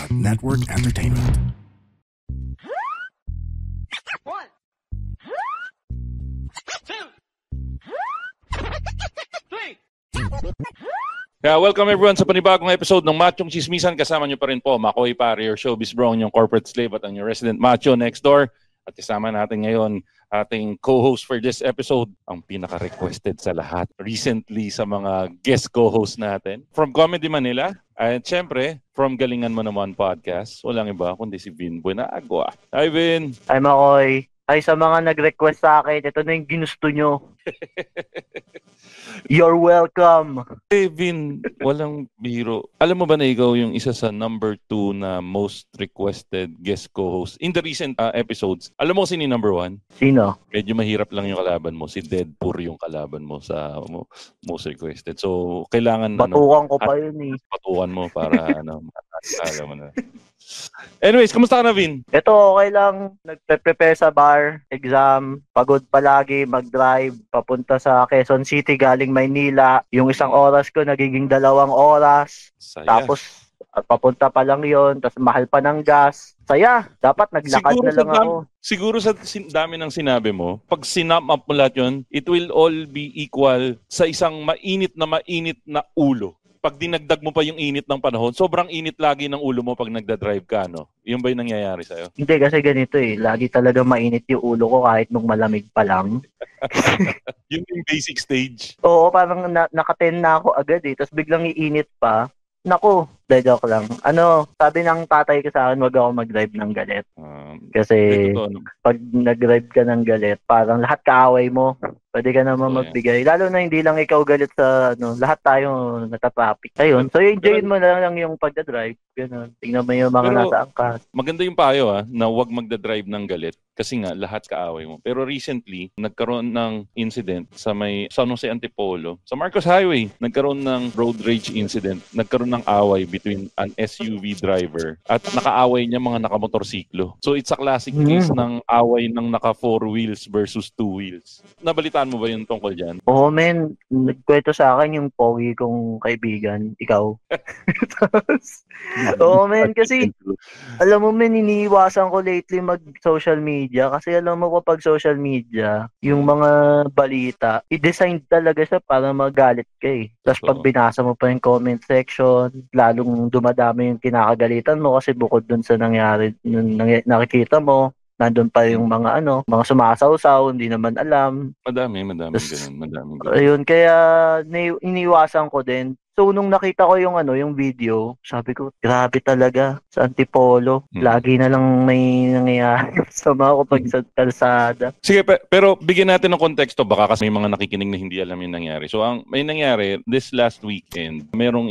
Network Entertainment. One, two, three. Kaya welcome everyone sa panibagong episode ng Machong Chismisan. Kasama nyo pa rin po, Makoy Pare, your showbiz bro, yung corporate slave at ang your resident macho next door. At kasama natin ngayon ating co-host for this episode, ang pinaka-requested sa lahat recently sa mga guest co-host natin. From Comedy Manila, at syempre, from Galingan Mo Naman Podcast, walang iba kundi si Vin Buenagua. Hi Vin! Hi Makoy! Ay, sa mga nag-request sa akin, ito na yung ginusto nyo. You're welcome. Hey Vin, walang biro. Alam mo ba na ikaw yung isa sa number 2 na most requested guest co-host in the recent episodes? Alam mo sino yung number 1? Sino? Medyo mahirap lang yung kalaban mo. Si Deadpool yung kalaban mo sa most requested. So, kailangan batukan ko pa yun eh. Batukan mo para alam mo na. Anyways, kamusta ka na, Vin? Ito, okay lang. Nagpe-prepare sa bar, exam, pagod palagi, mag-drive, papunta sa Quezon City, galing Maynila. Yung isang oras ko, nagiging 2 oras. Saya. Tapos, papunta pa lang yon, tapos mahal pa ng gas. Saya, dapat naglakad siguro na lang ako. Siguro sa dami ng sinabi mo, pag sinam up mo lahat yun, it will all be equal sa isang mainit na ulo. Pag dinagdag mo pa yung init ng panahon, sobrang init lagi ng ulo mo pag nagda-drive ka, no? Yun ba yung nangyayari sa'yo? Hindi, kasi ganito eh. Lagi talaga mainit yung ulo ko kahit nung malamig pa lang. Yun yung basic stage. Oo, parang naka-10 na ako agad eh. Tapos biglang iinit pa. Naku, joke lang. Sabi ng tatay ko sa akin, wag ako mag-drive ng galit. Kasi pag nag-drive ka ng galit, parang lahat kaaway mo. Pwede ka naman magbigay. Lalo na hindi lang ikaw galit sa lahat tayo nata-traffic. Ayun. So, enjoyin mo na lang yung pagdadrive. Ganun. Tingnan mo yung mga nasa angkas. Maganda yung payo na wag magdadrive ng galit. Kasi nga, lahat kaaway mo. Pero recently, nagkaroon ng incident sa may San Jose Antipolo. Sa Marcos Highway, nagkaroon ng road rage incident. Nagkaroon ng away between an SUV driver at nakaaway niya mga nakamotorsiklo. So, it's a classic case ng away ng naka 4 wheels versus 2 wheels. Nabalitaan mo ba yung tungkol dyan? Oo, men. Nagkwento sa akin yung pogi kong kaibigan. Ikaw. Oo, men. Kasi, alam mo, men, iniiwasan ko lately mag-social media. Kasi alam mo kapag social media, yung mga balita, i-design talaga siya para magalit ka eh. Tapos pag binasa mo pa yung comment section, lalong dumadami yung kinakagalitan mo kasi bukod dun sa nangyari, nakikita mo, nandun pa yung mga mga sumasawsaw, hindi naman alam. Madami Tapos, ganun. Ayun, kaya iniwasan ko din. So, nung nakita ko yung video, sabi ko, grabe talaga sa Antipolo. Lagi na lang may nangyayari sa mga kapag sa kalsada. Sige, pero bigyan natin ng konteksto. Baka kasi may mga nakikinig na hindi alam yung nangyari. So, may nangyari this last weekend, merong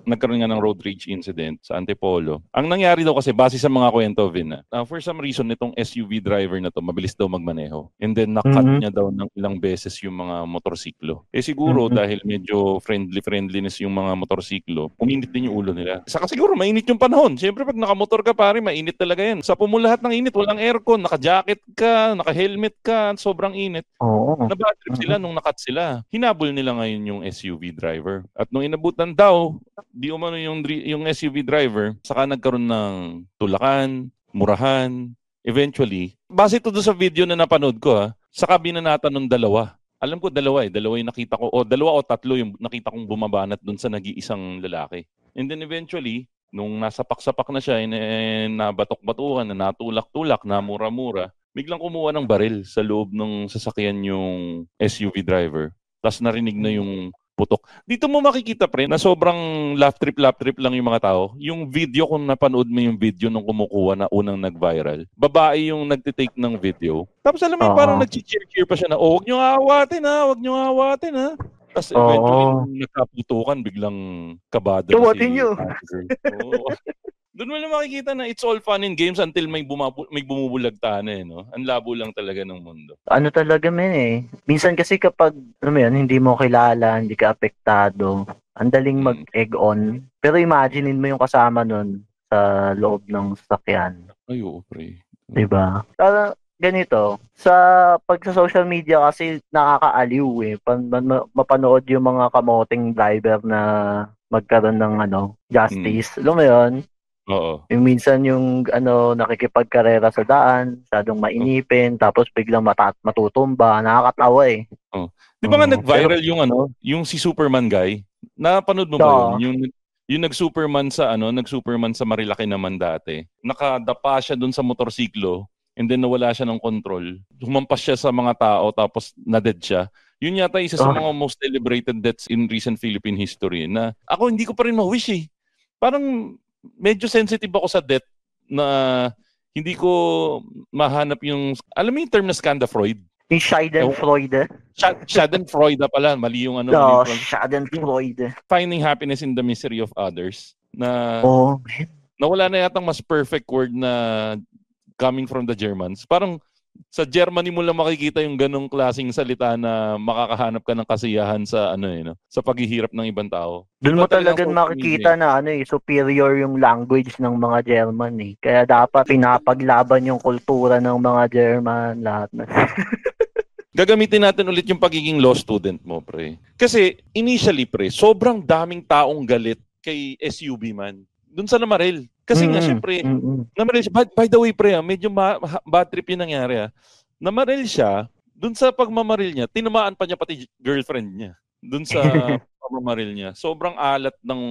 nagkaroon nga ng road rage incident sa Antipolo. Ang nangyari daw kasi, base sa mga kwento, Vin, for some reason, itong SUV driver na to, mabilis daw magmaneho. And then, nakat niya daw ng ilang beses yung mga motorsiklo. Siguro, dahil medyo friendliness yung mga motorsiklo, uminit din yung ulo nila. Saka siguro mainit yung panahon. Siyempre pag nakamotor ka pare, mainit talaga yan. Sa pumulahat ng init, walang aircon, naka-jacket ka, naka-helmet ka, sobrang init. Nabad trip sila nung nakat sila. Hinabol nila ngayon yung SUV driver. At nung inabutan daw, di umano yung SUV driver, saka nagkaroon ng tulakan, murahan. Eventually, base ito doon sa video na napanood ko saka binanatan ng dalawa. Alam ko dalawa yung nakita ko, o 2 o 3 yung nakita kong bumabanat dun sa nag-iisang lalaki. And then eventually, nung nasapak-sapak na siya, nabatok-batukan, natulak-tulak, namura-mura, biglang kumuha ng baril sa loob ng sasakyan yung SUV driver. Tapos narinig na yung putok. Dito mo makikita pre na sobrang laugh trip lang yung mga tao. Yung video, kung napanood mo yung video nung kumukuha na unang nag-viral, babae yung nagtitake ng video. Tapos alam mo parang nag-cheer pa siya na, wag nyo aawatin ha. Tapos eventually nung nagkaputukan, biglang kabado na Doon mo lang makikita na it's all fun and games until may bumubulagta na no? Ang labo lang talaga ng mundo. Ano talaga minsan kasi kapag, hindi mo kilala, hindi ka apektado, ang daling mag-egg on. Pero imaginein mo yung kasama nun sa loob ng sasakyan. Ay, oo, pre. Diba? Ganito, pag sa social media kasi nakakaaliw mapanood yung mga kamoting driver na magkaroon ng justice. Alam mo yun? Oo. Yung minsan yung nakikipagkarera sa daan, masyadong mainipin, tapos biglang matutumba, nakakatawa eh. Oh. Di ba nga Pero, nag-viral yung si Superman guy? Napanood mo ba yun? Yung nag-Superman sa nag-Superman sa Marilaki naman dati. Nakadapa siya doon sa motorsiklo and then nawala siya ng control. Humampas siya sa mga tao tapos na-dead siya. Yun yata isa sa mga most celebrated deaths in recent Philippine history na ako hindi ko pa rin ma-wish eh. Parang medyo sensitive ako sa death na hindi ko mahanap yung, alam mo yung term na Schadenfreude? yung Schadenfreude. Schadenfreude pala, mali yung No, Schadenfreude. Finding happiness in the misery of others. Na nawala na yatang mas perfect word na coming from the Germans. Parang sa Germany mo lang makikita yung ganong klaseng salita na makakahanap ka ng kasiyahan sa sa paghihirap ng ibang tao. Doon mo talagang makikita na superior yung language ng mga German eh. Kaya dapat pinapaglaban yung kultura ng mga German lahat na. Gagamitin natin ulit yung pagiging law student mo, pre. Kasi initially, pre, sobrang daming taong galit kay SUV man. Doon sa Namarel. Kasi nga, syempre, Namarel siya. By the way, pre, medyo bad trip yung nangyari. Namarel siya, doon sa pagmamaril niya, tinamaan pa niya pati girlfriend niya. Doon sa pagmamaril niya. Sobrang alat ng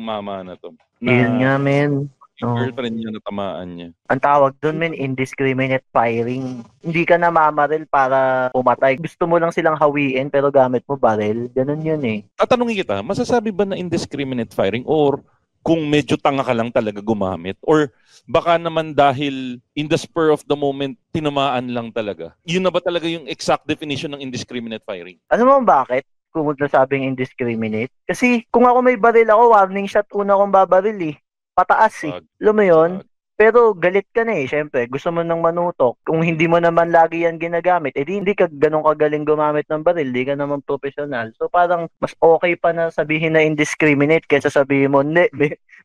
mama na to. Yun nga, men. Yung girlfriend niya natamaan niya. Ang tawag doon, men, indiscriminate firing. Hindi ka namamaril para pumatay. Gusto mo lang silang hawiin pero gamit mo baril. Ganun yun eh. Tatanungin kita, masasabi ba na indiscriminate firing or kung medyo tanga ka lang talaga gumamit? Or baka naman dahil in the spur of the moment, tinamaan lang talaga? Yun na ba talaga yung exact definition ng indiscriminate firing? Ano mo bakit? Kung nasabing indiscriminate? Kasi kung ako may baril ako, warning shot una akong babaril eh. Pataas eh. Alam mo yun? Pero galit ka na eh, syempre. Gusto mo nang manutok. Kung hindi mo naman lagi yan ginagamit, edi hindi ka ganun kagaling gumamit ng baril. Hindi ka naman professional. So parang mas okay pa na sabihin na indiscriminate kaysa sabihin mo, hindi,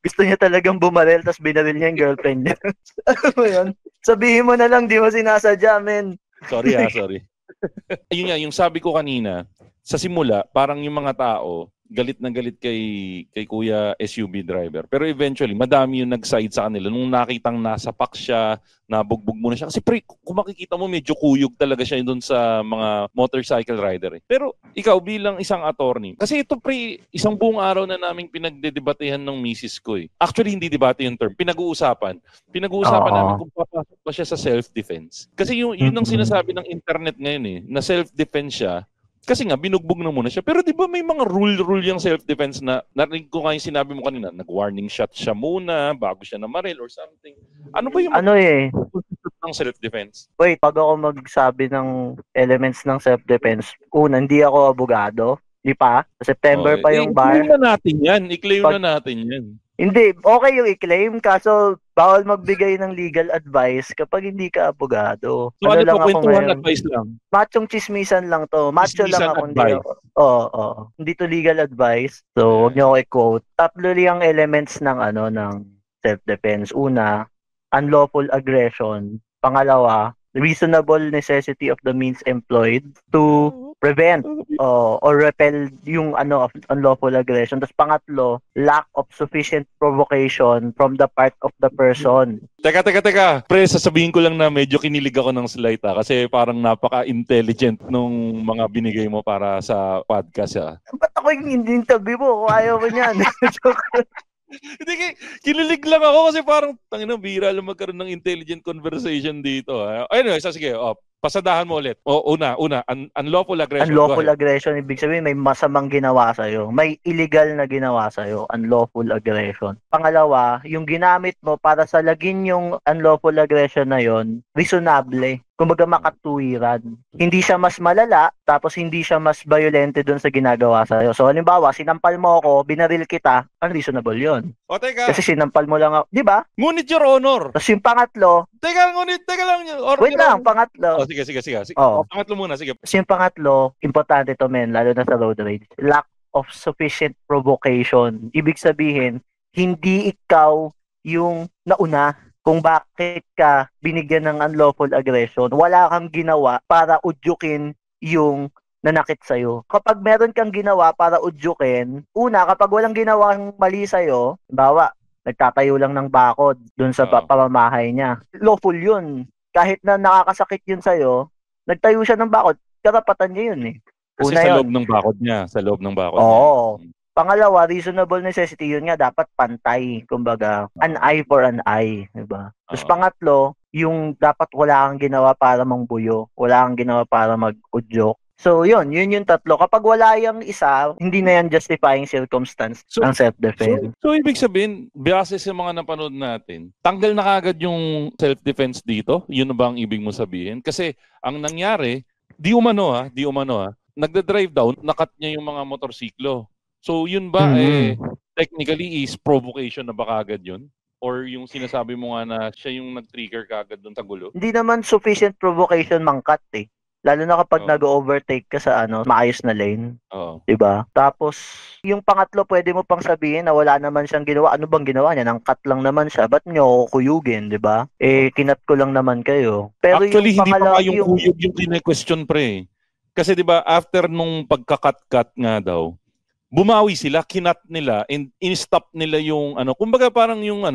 gusto niya talagang bumaril tapos binaril niya yung girlfriend niya. Alam mo yun? Sabihin mo na lang, di mo sinasadya, men. Sorry. Ayun nga, yung sabi ko kanina, sa simula, parang yung mga tao, galit na galit kay Kuya SUV driver. Pero eventually, madami yung nag-side sa kanila. Nung nakitang nasa pack siya, nabugbog muna siya. Kasi pre, kung makikita mo, medyo kuyog talaga siya doon sa mga motorcycle rider. Pero ikaw bilang isang attorney, kasi ito pre, isang buong araw na naming pinagdedebatehan ng misis ko eh. Actually, hindi debate yung term. Pinag-uusapan namin kung papasok ba siya sa self-defense. Kasi yun ang sinasabi ng internet ngayon eh, na self-defense siya. Kasi nga, binugbog na muna siya. Pero di ba may mga rule yung self-defense na narinig ko nga yung sinabi mo kanina, nag-warning shot siya muna bago siya namaril or something. Ano ba yung ng self-defense? Wait, pag ako magsabi ng elements ng self-defense, una, hindi ako abogado. Di pa? September pa yung bar. I-claim na natin yan. Hindi, okay yung i-claim, kaso bawal magbigay ng legal advice kapag hindi ka abogado. So ano lang ako ngayon? Advice lang? Machong chismisan lang to. Macho lang ako. Oo. Hindi to legal advice. So, huwag niyo ako i-quote. Tatlo ang elements ng self-defense. Una, unlawful aggression. Pangalawa, reasonable necessity of the means employed to prevent or repel yung unlawful aggression. Tapos pangatlo, lack of sufficient provocation from the part of the person. Teka. Pre, sasabihin ko lang na medyo kinilig ako ng slide kasi parang napaka-intelligent nung mga binigay mo para sa podcast. Ba't ako yung interview mo? Kung ayaw mo niyan. Hindi, kinilig lang ako kasi parang bira lang magkaroon ng intelligent conversation dito. Anyway, sige, pasadahan mo ulit. Una, unlawful aggression. Unlawful aggression, ibig sabihin may masamang ginawa sa'yo. May illegal na ginawa sa'yo. Unlawful aggression. Pangalawa, yung ginamit mo para salagin yung unlawful aggression na yon, reasonable. Kumbaga makatuwiran. Hindi siya mas malala, tapos hindi siya mas violente dun sa ginagawa sa'yo. So, halimbawa, sinampal mo ako, binaril kita, unreasonable yun. Teka. Kasi sinampal mo lang ako. Di ba? Ngunit, Your Honor. Tapos yung pangatlo. Teka lang. Wait lang, pangatlo. Sige. Pangatlo muna, sige. Kasi yung pangatlo, importante to men, lalo na sa road rage. Lack of sufficient provocation. Ibig sabihin, hindi ikaw yung nauna kung bakit ka binigyan ng unlawful aggression. Wala kang ginawa para udyukin yung nanakit sa'yo. Kapag meron kang ginawa para udyukin, una, kapag walang ginawang mali sa'yo, bawa, nagtatayo lang ng bakod dun sa pamamahay niya. Lawful yun. Kahit na nakakasakit yun sa'yo, nagtayo siya ng bakod, karapatan niya yun eh. Kasi Una sa yun. loob ng bakod niya. Sa loob ng bakod niya. Oo. Pangalawa, reasonable necessity yun nga, dapat pantay. Kumbaga, an eye for an eye. Diba? Tapos pangatlo, yung dapat wala kang ginawa para mangbuyo. Wala kang ginawa para mag-udyok. So, yun yung tatlo. Kapag wala yung isa, hindi na yan justifying circumstance ng self-defense. So, ibig sabihin, base sa mga napanood natin, tanggal na kagad yung self-defense dito? Yun ba ang ibig mo sabihin? Kasi, ang nangyari, di umano, nagda-drive down, nakat niya yung mga motorsiklo. So, yun ba, technically is provocation na ba kagad yun? Or yung sinasabi mo nga na siya yung nag-trigger kagad doon sa gulo? Hindi naman sufficient provocation mangkat eh. Lalo na kapag nag-overtake ka sa maayos na lane. Diba? Tapos, yung pangatlo, pwede mo pang sabihin na wala naman siyang ginawa. Ano bang ginawa niya? Nangkat lang naman siya. Ba't niyo ako kuyugin? Diba? Kinat ko lang naman kayo. Pero actually, yung hindi pa nga yung kuyug yung kine-question, pre. Kasi diba, after nung pagkakat-cut nga daw, bumawi sila, kinat nila, and in-stop nila yung kumbaga parang yung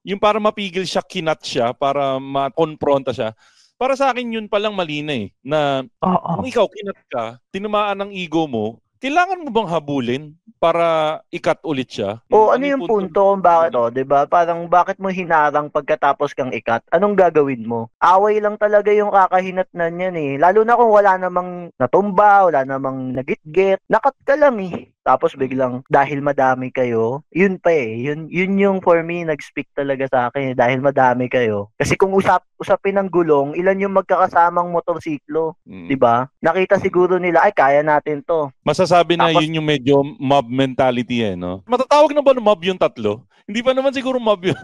yung para mapigil siya, kinat siya, para ma-confronta siya. Para sa akin yun palang mali na na kung ikaw kinat ka, tinamaan ng ego mo, kailangan mo bang habulin para ikat ulit siya? Ano yung punto kung bakit, diba? Parang bakit mo hinarang pagkatapos kang ikat? Anong gagawin mo? Away lang talaga yung kakahinatnan yan eh. Lalo na kung wala namang natumba, wala namang nagitgit, nakat ka lang eh. Tapos biglang, dahil madami kayo, yun pa eh. Yun yung for me, nag-speak talaga sa akin eh, dahil madami kayo. Kasi kung usapin ng gulong, ilan yung magkakasamang motorsiklo, diba? Nakita siguro nila, ay kaya natin to. Masasabi na yun yung medyo mob mentality no? Matatawag na ba ng mob yung tatlo? Hindi pa naman siguro mob yun.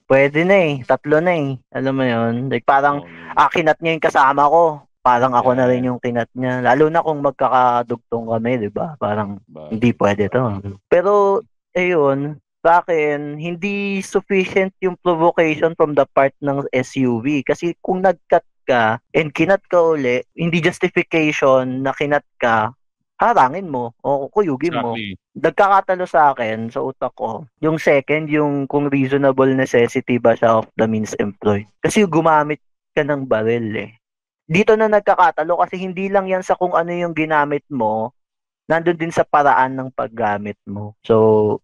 Pwede na eh. Tatlo na eh. Alam mo yun? Like parang, kinat niya yung kasama ko. Parang ako na rin yung kinat niya. Lalo na kung magkakadugtong kami, di ba? Parang hindi pwede to. Pero, ayun, sa akin, hindi sufficient yung provocation from the part ng SUV. Kasi kung nag-cut ka and kinat ka uli, hindi justification na kinat ka, harangin mo o kuyugin mo. Nagkakatalo sa akin, sa utak ko, yung second, yung kung reasonable necessity ba siya of the means employed. Kasi gumamit ka ng baril eh. Dito na nagkakatalo kasi hindi lang yan sa kung ano yung ginamit mo, nandun din sa paraan ng paggamit mo. So,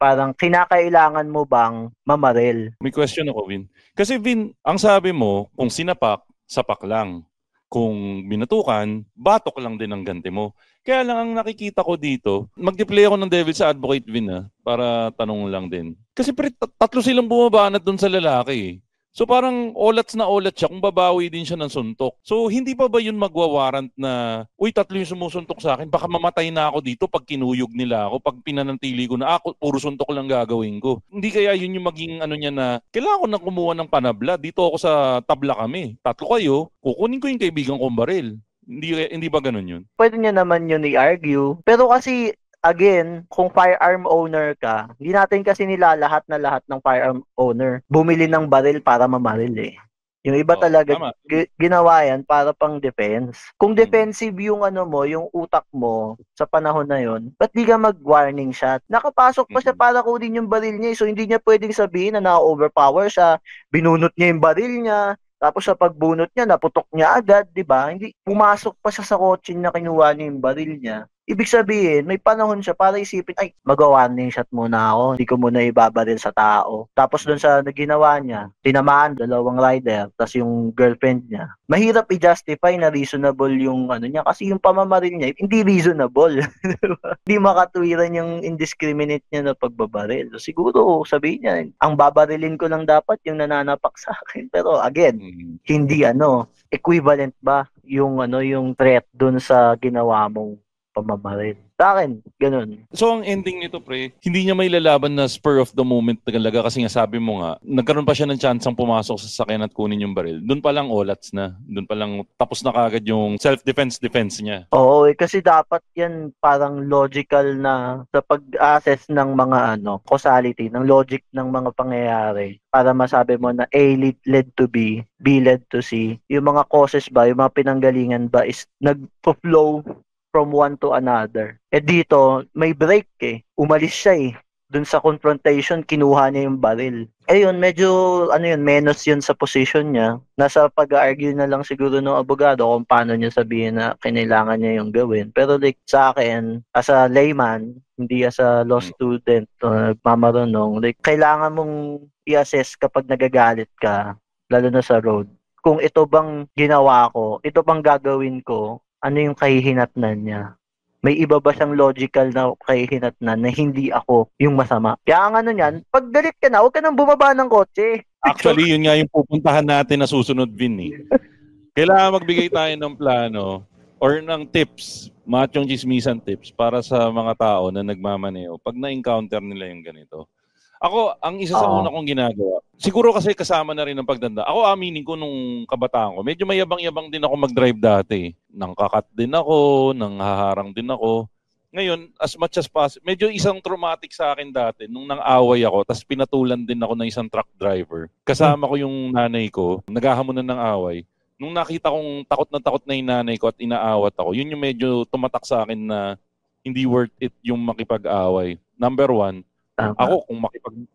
parang kinakailangan mo bang mamaril? May question ako, Vin. Kasi Vin, ang sabi mo, kung sinapak, sapak lang. Kung binatukan, batok lang din ang ganti mo. Kaya lang ang nakikita ko dito, mag-play ako ng devil's advocate, Vin, para tanong lang din. Kasi tatlo silang bumabanat dun sa lalaki. So parang olats na olat siya kung babawi din siya ng suntok. So hindi pa ba yun magwawarrant na, uy, tatlo yung sumusuntok sa akin, baka mamatay na ako dito pag kinuyog nila ako, pag pinanantili ko na ako, puro suntok lang gagawin ko. Hindi kaya yun yung maging niya na, kailangan ko na kumuha ng panabla, dito ako sa tabla kami. Tatlo kayo, kukunin ko yung kaibigan kong baril. Hindi ba ganun yun? Pwede niya naman yun i-argue. Pero kasi, again, kung firearm owner ka, hindi natin kasi nilalahat na lahat ng firearm owner bumili ng baril para mamaril eh. Yung iba talaga ginawa yan para pang defense. Kung defensive yung yung utak mo sa panahon na yon, ba't di ka mag-warning shot? Nakapasok pa siya para kunin yung baril niya. So hindi niya pwedeng sabihin na na-overpower siya, binunot niya yung baril niya, tapos sa pagbunot niya, naputok niya agad, di ba? Hindi, pumasok pa siya sa kotse na kinuha niya yung baril niya. Ibig sabihin, may panahon siya para isipin, ay, mag-warning shot muna ako, hindi ko muna ibabaril sa tao. Tapos doon sa ginawa niya, tinamaan, 2 rider, tapos yung girlfriend niya. Mahirap i-justify na reasonable yung niya, kasi yung pamamaril niya, hindi reasonable. Hindi makatuwiran yung indiscriminate niya na pagbabaril. So, siguro, sabihin niya, ang babarilin ko lang dapat yung nananapak sa akin. Pero again, hindi equivalent ba yung yung threat doon sa ginawa mong pamamaril. Sa akin, ganun. So ang ending nito, pre, hindi niya may lalaban na spur of the moment talaga kasi nga sabi mo nga, nagkaroon pa siya ng chansang pumasok sa sasakyan at kunin yung baril. Doon pa lang olats na. Doon pa lang tapos na kagad yung self-defense niya. Oo, kasi dapat yan parang logical na sa pag-assess ng mga causality, ng logic ng mga pangyayari para masabi mo na A led to B, B led to C. Yung mga causes ba, yung mga pinanggalingan ba is nag-flow from one to another. Dito, may break eh. Umalis siya eh. dun sa confrontation, kinuha niya yung baril. Ayun, medyo, menos yun sa position niya. Nasa pag-argue na lang siguro ng abogado kung paano niya sabihin na kinailangan niya yung gawin. Pero like, sa akin, as a layman, hindi as a law student, nagmamarunong, like, kailangan mong i-assess kapag nagagalit ka, lalo na sa road. Kung ito bang ginawa ko, ito bang gagawin ko, ano yung kahihinatnan niya? May iba ba siyang logical na kahihinatnan na hindi ako yung masama? Kaya ang ano niyan, pag galit ka na, huwag ka nang bumaba ng kotse. Actually, yun nga yung pupuntahan natin na susunod, Vin, eh. Kailangan magbigay tayo ng plano or ng tips, machong chismisan tips para sa mga tao na nagmamaneo pag na-encounter nila yung ganito. Ako, ang isa sa una kong ginagawa, siguro kasi kasama na rin ng pagdanda. Ako, aminin ko nung kabataan ko, medyo mayabang-yabang din ako mag-drive dati. Nang kakat din ako, nang haharang din ako. Ngayon, as much as possible, medyo isang traumatic sa akin dati, nung nang-away ako, tapos pinatulan din ako ng isang truck driver. Kasama ko yung nanay ko, naghahamunan ng away. Nung nakita kong takot na yung nanay ko at inaawat ako, yun yung medyo tumatak sa akin na hindi worth it yung makipag-away. Number one, ako, kung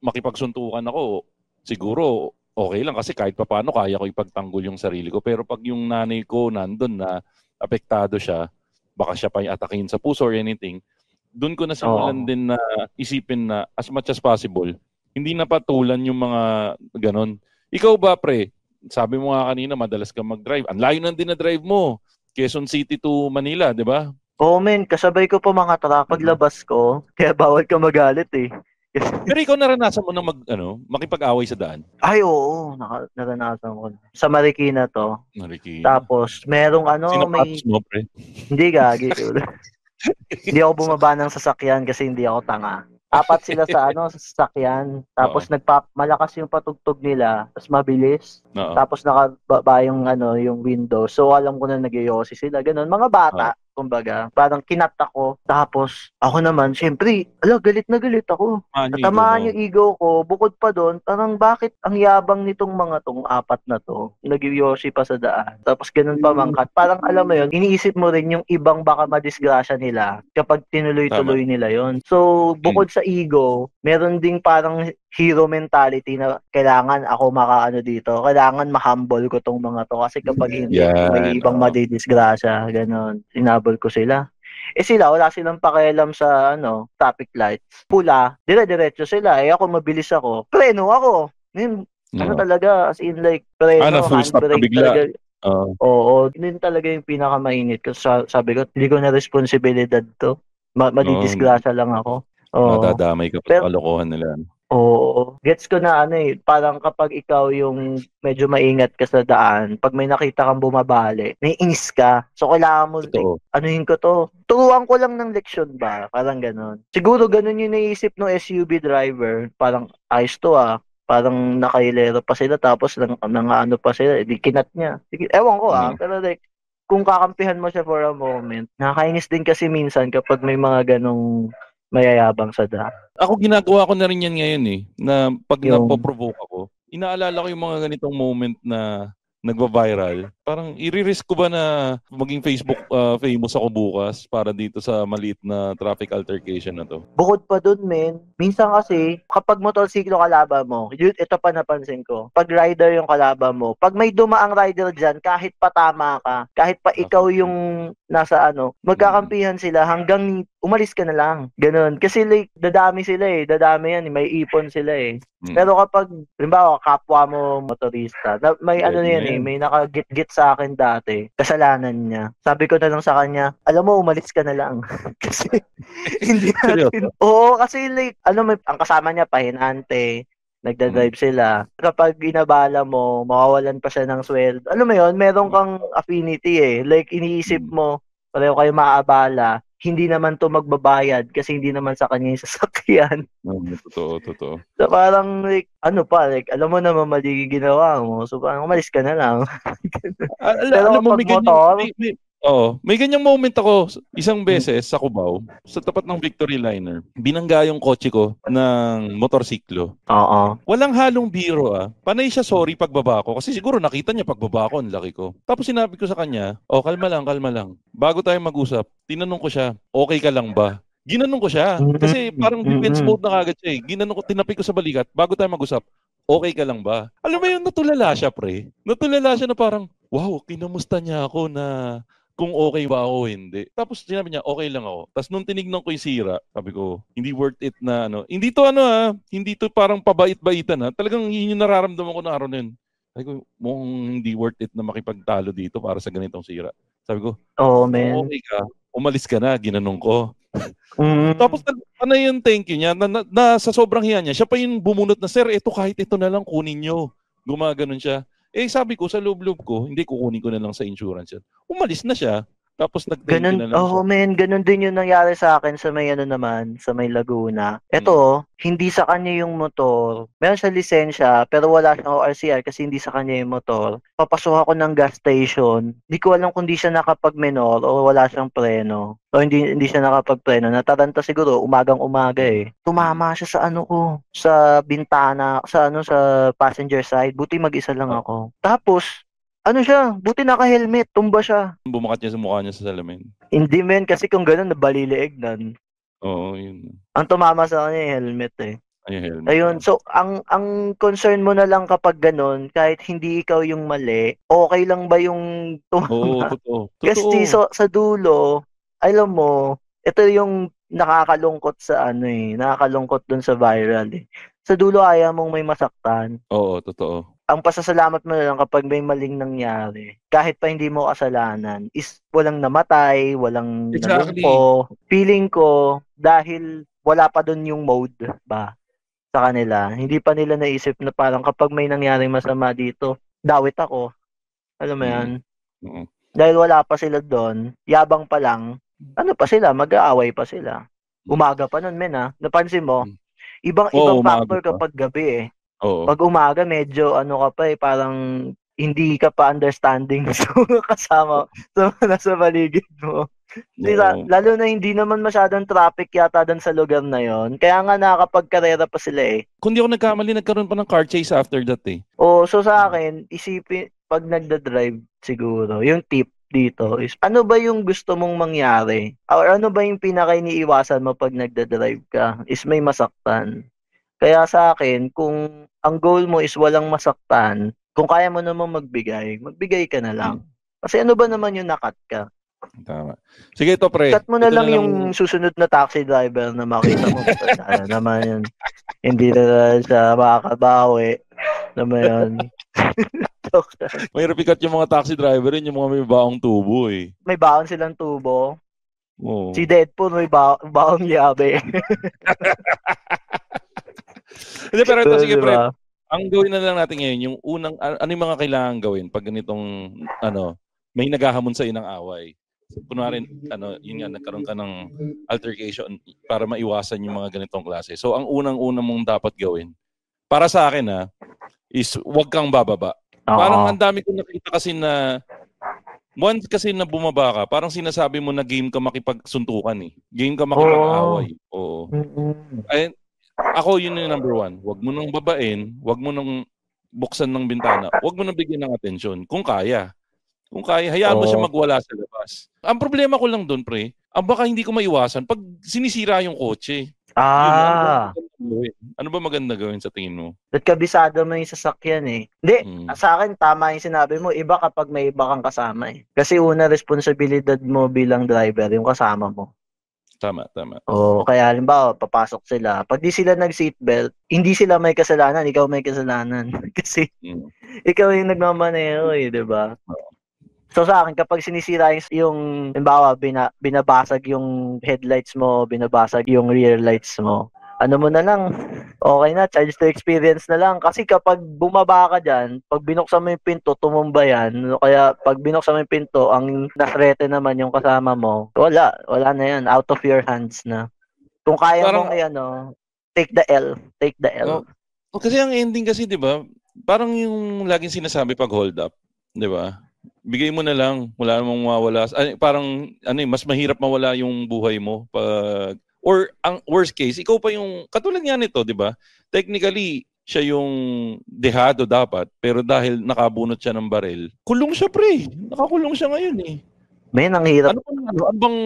makipagsuntukan ako, siguro okay lang kasi kahit papaano kaya ko ipagtanggol yung sarili ko. Pero pag yung nanay ko nandun na apektado siya, baka siya pa yung atakin sa puso or anything, dun ko na simulan din na isipin na as much as possible, hindi na patulan yung mga ganon. Ikaw ba, pre? Sabi mo nga kanina, madalas ka mag-drive. Ang layo na din na drive mo. Quezon City to Manila, di ba? Oo, men. Kasabay ko pa mga truck paglabas ko. Kaya bawal ka magalit eh. Pero ikaw naranasan mo na makipag-away sa daan? Ay, oo. Naranasan ko. Sa Marikina to. Marikina. Tapos, merong Sinapatos mo, pre? Hindi, gagi. Hindi ako bumaba ng sasakyan kasi hindi ako tanga. 4 sila sa sasakyan. Tapos malakas yung patugtog nila, tapos mabilis. Tapos nakababa yung yung window. So alam ko na nagyoyosi sila, ganun. Mga bata, kumbaga. Parang kinat ako. Tapos ako naman, syempre, galit na galit ako. Natamaan yung ego ko. Bukod pa doon, parang bakit ang yabang nitong mga tong 4 na to? Nagyoyosi pa sa daan. Tapos ganun pa mangkat. Parang alam mo yun, iniisip mo rin yung ibang baka madisgrasya nila kapag tinuloy-tuloy nila yon. So bukod sa ego, meron ding parang hero mentality na kailangan ako makaano dito. Kailangan ma-humble ko tong mga to kasi kapag hindi, may ibang madidisgrasya, ganon. Inabol ko sila. Sila, wala silang pakialam sa traffic lights. Pula, dire-diretso sila. Ako, mabilis ako. Preno ako. Talaga, as in like, preno, handbrake talaga. Oo, yun talaga yung pinakamainit. Kasi sabi ko, hindi ko na responsibilidad to. Madidisgrasya lang ako. Nadadamay ka pa sa kalokohan nila. Oo. Gets ko na parang kapag ikaw yung medyo maingat ka sa daan, pag may nakita kang bumabali, naiinis ka. So kailangan mo, anuhin ko to. Turuan ko lang ng leksyon ba? Parang ganon. Siguro ganon yung naisip ng SUV driver. Parang ayos to Parang nakailero pa sila tapos nang pa sila. Di kinat niya. Ewan ko pero like, kung kakampihan mo siya for a moment, nakakainis din kasi minsan kapag may mga ganong mayayabang sa daan. Ako ginagawa ko na rin yan ngayon na pag napoprovoke ako, inaalala ko yung mga ganitong moment na nagva-viral. Parang i-risk ko ba na maging Facebook famous ako bukas para dito sa maliit na traffic altercation na to? Bukod pa dun, minsan kasi kapag motorsiklo kalaban mo, ito pa napansin ko, pag rider yung kalaban mo, pag may dumaang rider dyan, kahit patama ka, kahit pa ikaw yung nasa magkakampihan sila hanggang umalis ka na lang. Ganun. Kasi like, dadami sila dadami yan, may ipon sila Pero kapag, halimbawa, kapwa mo motorista, may may nakagit-git sa akin dati, kasalanan niya. Sabi ko na lang sa kanya, alam mo, umalis ka na lang. Kasi, hindi natin. Oo, kasi like, ang kasama niya, pahinante, nagdadrive sila. Kapag inabala mo, mawawalan pa siya ng sweldo. Alam mo yun, meron kang affinity Like, iniisip mo, pareho kayo maaabala, hindi naman to magbabayad kasi hindi naman sa kanya yung sasakyan. Totoo. So parang like, alam mo naman mali ginawa mo. So parang umalis ka na lang. Pero mo, pag motor, may ganyang moment ako isang beses sa Cubao, sa tapat ng Victory Liner. Binangga yung kotse ko ng motorsiklo. Walang halong biro Panay siya sorry pagbaba ko kasi siguro nakita niya pagbaba ko, ang laki ko. Tapos sinabi ko sa kanya, kalma lang. Bago tayo mag-usap, tinanong ko siya, okay ka lang ba? Ginanong ko siya. Kasi parang defense mode na kagad siya eh. Ginanong ko, tinapik ko sa balikat, bago tayo mag-usap, okay ka lang ba? Alam mo yun, natulala siya, pre. Natulala siya na parang, wow, kinamusta niya ako na kung okay ba ako o hindi. Tapos sinabi niya, okay lang ako. Tapos nung tinignan ko yung sira, sabi ko, hindi worth it na ano. Hindi to hindi to parang pabait-baitan Talagang yun yung nararamdaman ko na araw na yun. Sabi ko, mukhang hindi worth it na makipagtalo dito para sa ganitong sira. Sabi ko, Oo, kung man. okay ka, umalis ka na, ginanong ko. Tapos ano yung thank you niya, sa sobrang hiya niya, siya pa yung bumunot na, sir, ito kahit ito na lang kunin nyo. Gumaganon siya. Sabi ko, sa loob-loob ko, hindi kukunin ko na lang sa insurance yan. Umalis na siya. Tapos nag-thank you na lang siya. Man, ganun din yung nangyari sa akin sa may sa may Laguna. Ito, hindi sa kanya yung motor. Meron siya lisensya, pero wala siyang ORCR kasi hindi sa kanya yung motor. Papasok ako ng gas station. Hindi ko alam kung di siya nakapag-menor o wala siyang preno. O hindi siya nakapag-preno. Nataranta siguro, umagang-umaga eh. Tumama siya sa sa bintana, sa passenger side. Buti mag-isa lang ako. Tapos, buti naka-helmet, tumba siya. Bumakat niya sa mukha niya sa salamin. Hindi men, kasi kung gano'n, nabaliliig nan. Oo, yun. Ang tumama sa kanya yung helmet eh. Helmet. Ayun, so ang concern mo na lang kapag gano'n, kahit hindi ikaw yung mali, okay lang ba yung tumama? Oo, totoo. Kasi sa dulo, alam mo, ito yung nakakalungkot nakakalungkot dun sa viral eh. Sa dulo ayaw mong may masaktan. Oo, totoo. Ang pasasalamat mo na lang kapag may maling nangyari, kahit pa hindi mo kasalanan, is walang namatay, walang nalungko. Feeling ko, dahil wala pa dun yung mode ba sa kanila, hindi pa nila naisip na parang kapag may nangyaring masama dito, dawit ako. Alam mo yan? Dahil wala pa sila doon, yabang pa lang, mag-aaway pa sila. Umaga pa nun, men napansin mo, ibang factor kapag gabi eh. Oo. Pag umaga, medyo ka pa parang hindi ka pa understanding sa kasama sa nasa paligid mo. Lalo na hindi naman masyadong traffic yata doon sa lugar na yon. Kaya nga nakakapagkarera pa sila eh. Kung di ako nagkamali, nagkaroon pa ng car chase after that eh. So sa akin, isipin, pag nagda-drive siguro, yung tip dito is, ano ba yung gusto mong mangyari? Or ano ba yung pinaka-iniiwasan mo pag nagda-drive ka? Is may masaktan. Kaya sa akin, kung ang goal mo is walang masaktan, kung kaya mo naman magbigay ka na lang. Kasi ano ba naman yung nakat ka? Tama. Sige, ito pre. Cut mo na lang yung susunod na taxi driver na makita mo. Naman yun. Hindi na siya makakabawi. Naman yun. Mahirap ikat yung mga taxi driver yun, yung mga may baong tubo eh. May baon silang tubo. Oo. Si Deadpool may baong yabe. Hindi, pero ito, sige pre, ang gawin na lang natin ngayon, yung unang, ano yung mga kailangan gawin pag ganitong, may naghahamon sa inang away. So, kunwari, yun nga, nagkaroon ka ng altercation para maiwasan yung mga ganitong klase. So, ang unang-unang mong dapat gawin, para sa akin is huwag kang bababa. Parang ang dami ko nakita kasi na, once kasi na bumaba ka, parang sinasabi mo na game ka makipagsuntukan eh. Game ka makipag-away. Oo. Ayun. Ako, yun yung number one. Huwag mo nang babain, huwag mo nang buksan ng bintana, huwag mo nang bigyan ng atensyon. Kung kaya, hayaan mo siya magwala sa labas. Ang problema ko lang doon, pre, baka hindi ko maiwasan pag sinisira yung kotse. Ano ba maganda gawin sa tingin mo? At kabisado mo yung sasakyan eh. Hindi, sa akin, tama yung sinabi mo. Iba kapag may iba kang kasama eh. Kasi una, responsibilidad mo bilang driver, yung kasama mo. Tama. Kaya halimbawa, papasok sila. Pag di sila nag-seatbelt, hindi sila may kasalanan, ikaw may kasalanan. Kasi ikaw yung nagmamaneho eh, di ba? So sa akin, kapag sinisira yung halimbawa, binabasag yung headlights mo, binabasag yung rear lights mo, ano mo na lang, okay na, charge to experience na lang. Kasi kapag bumaba ka dyan, pag binuksan mo yung pinto, tumumba yan. Kaya pag binuksan mo yung pinto, ang nasrete naman yung kasama mo, wala na yan, out of your hands na. Kung kaya mong take the L. Kasi ang ending kasi, di ba, parang yung laging sinasabi pag hold up, di ba? Bigay mo na lang, wala namang mawawala. Parang mas mahirap mawala yung buhay mo pag, or ang worst case, ikaw pa yung katulad nga nito, di ba? Technically, siya yung dehado dapat, pero dahil nakabunot siya ng baril, kulong siya pre. Nakakulong siya ngayon eh. Men, ang hirap. Ano bang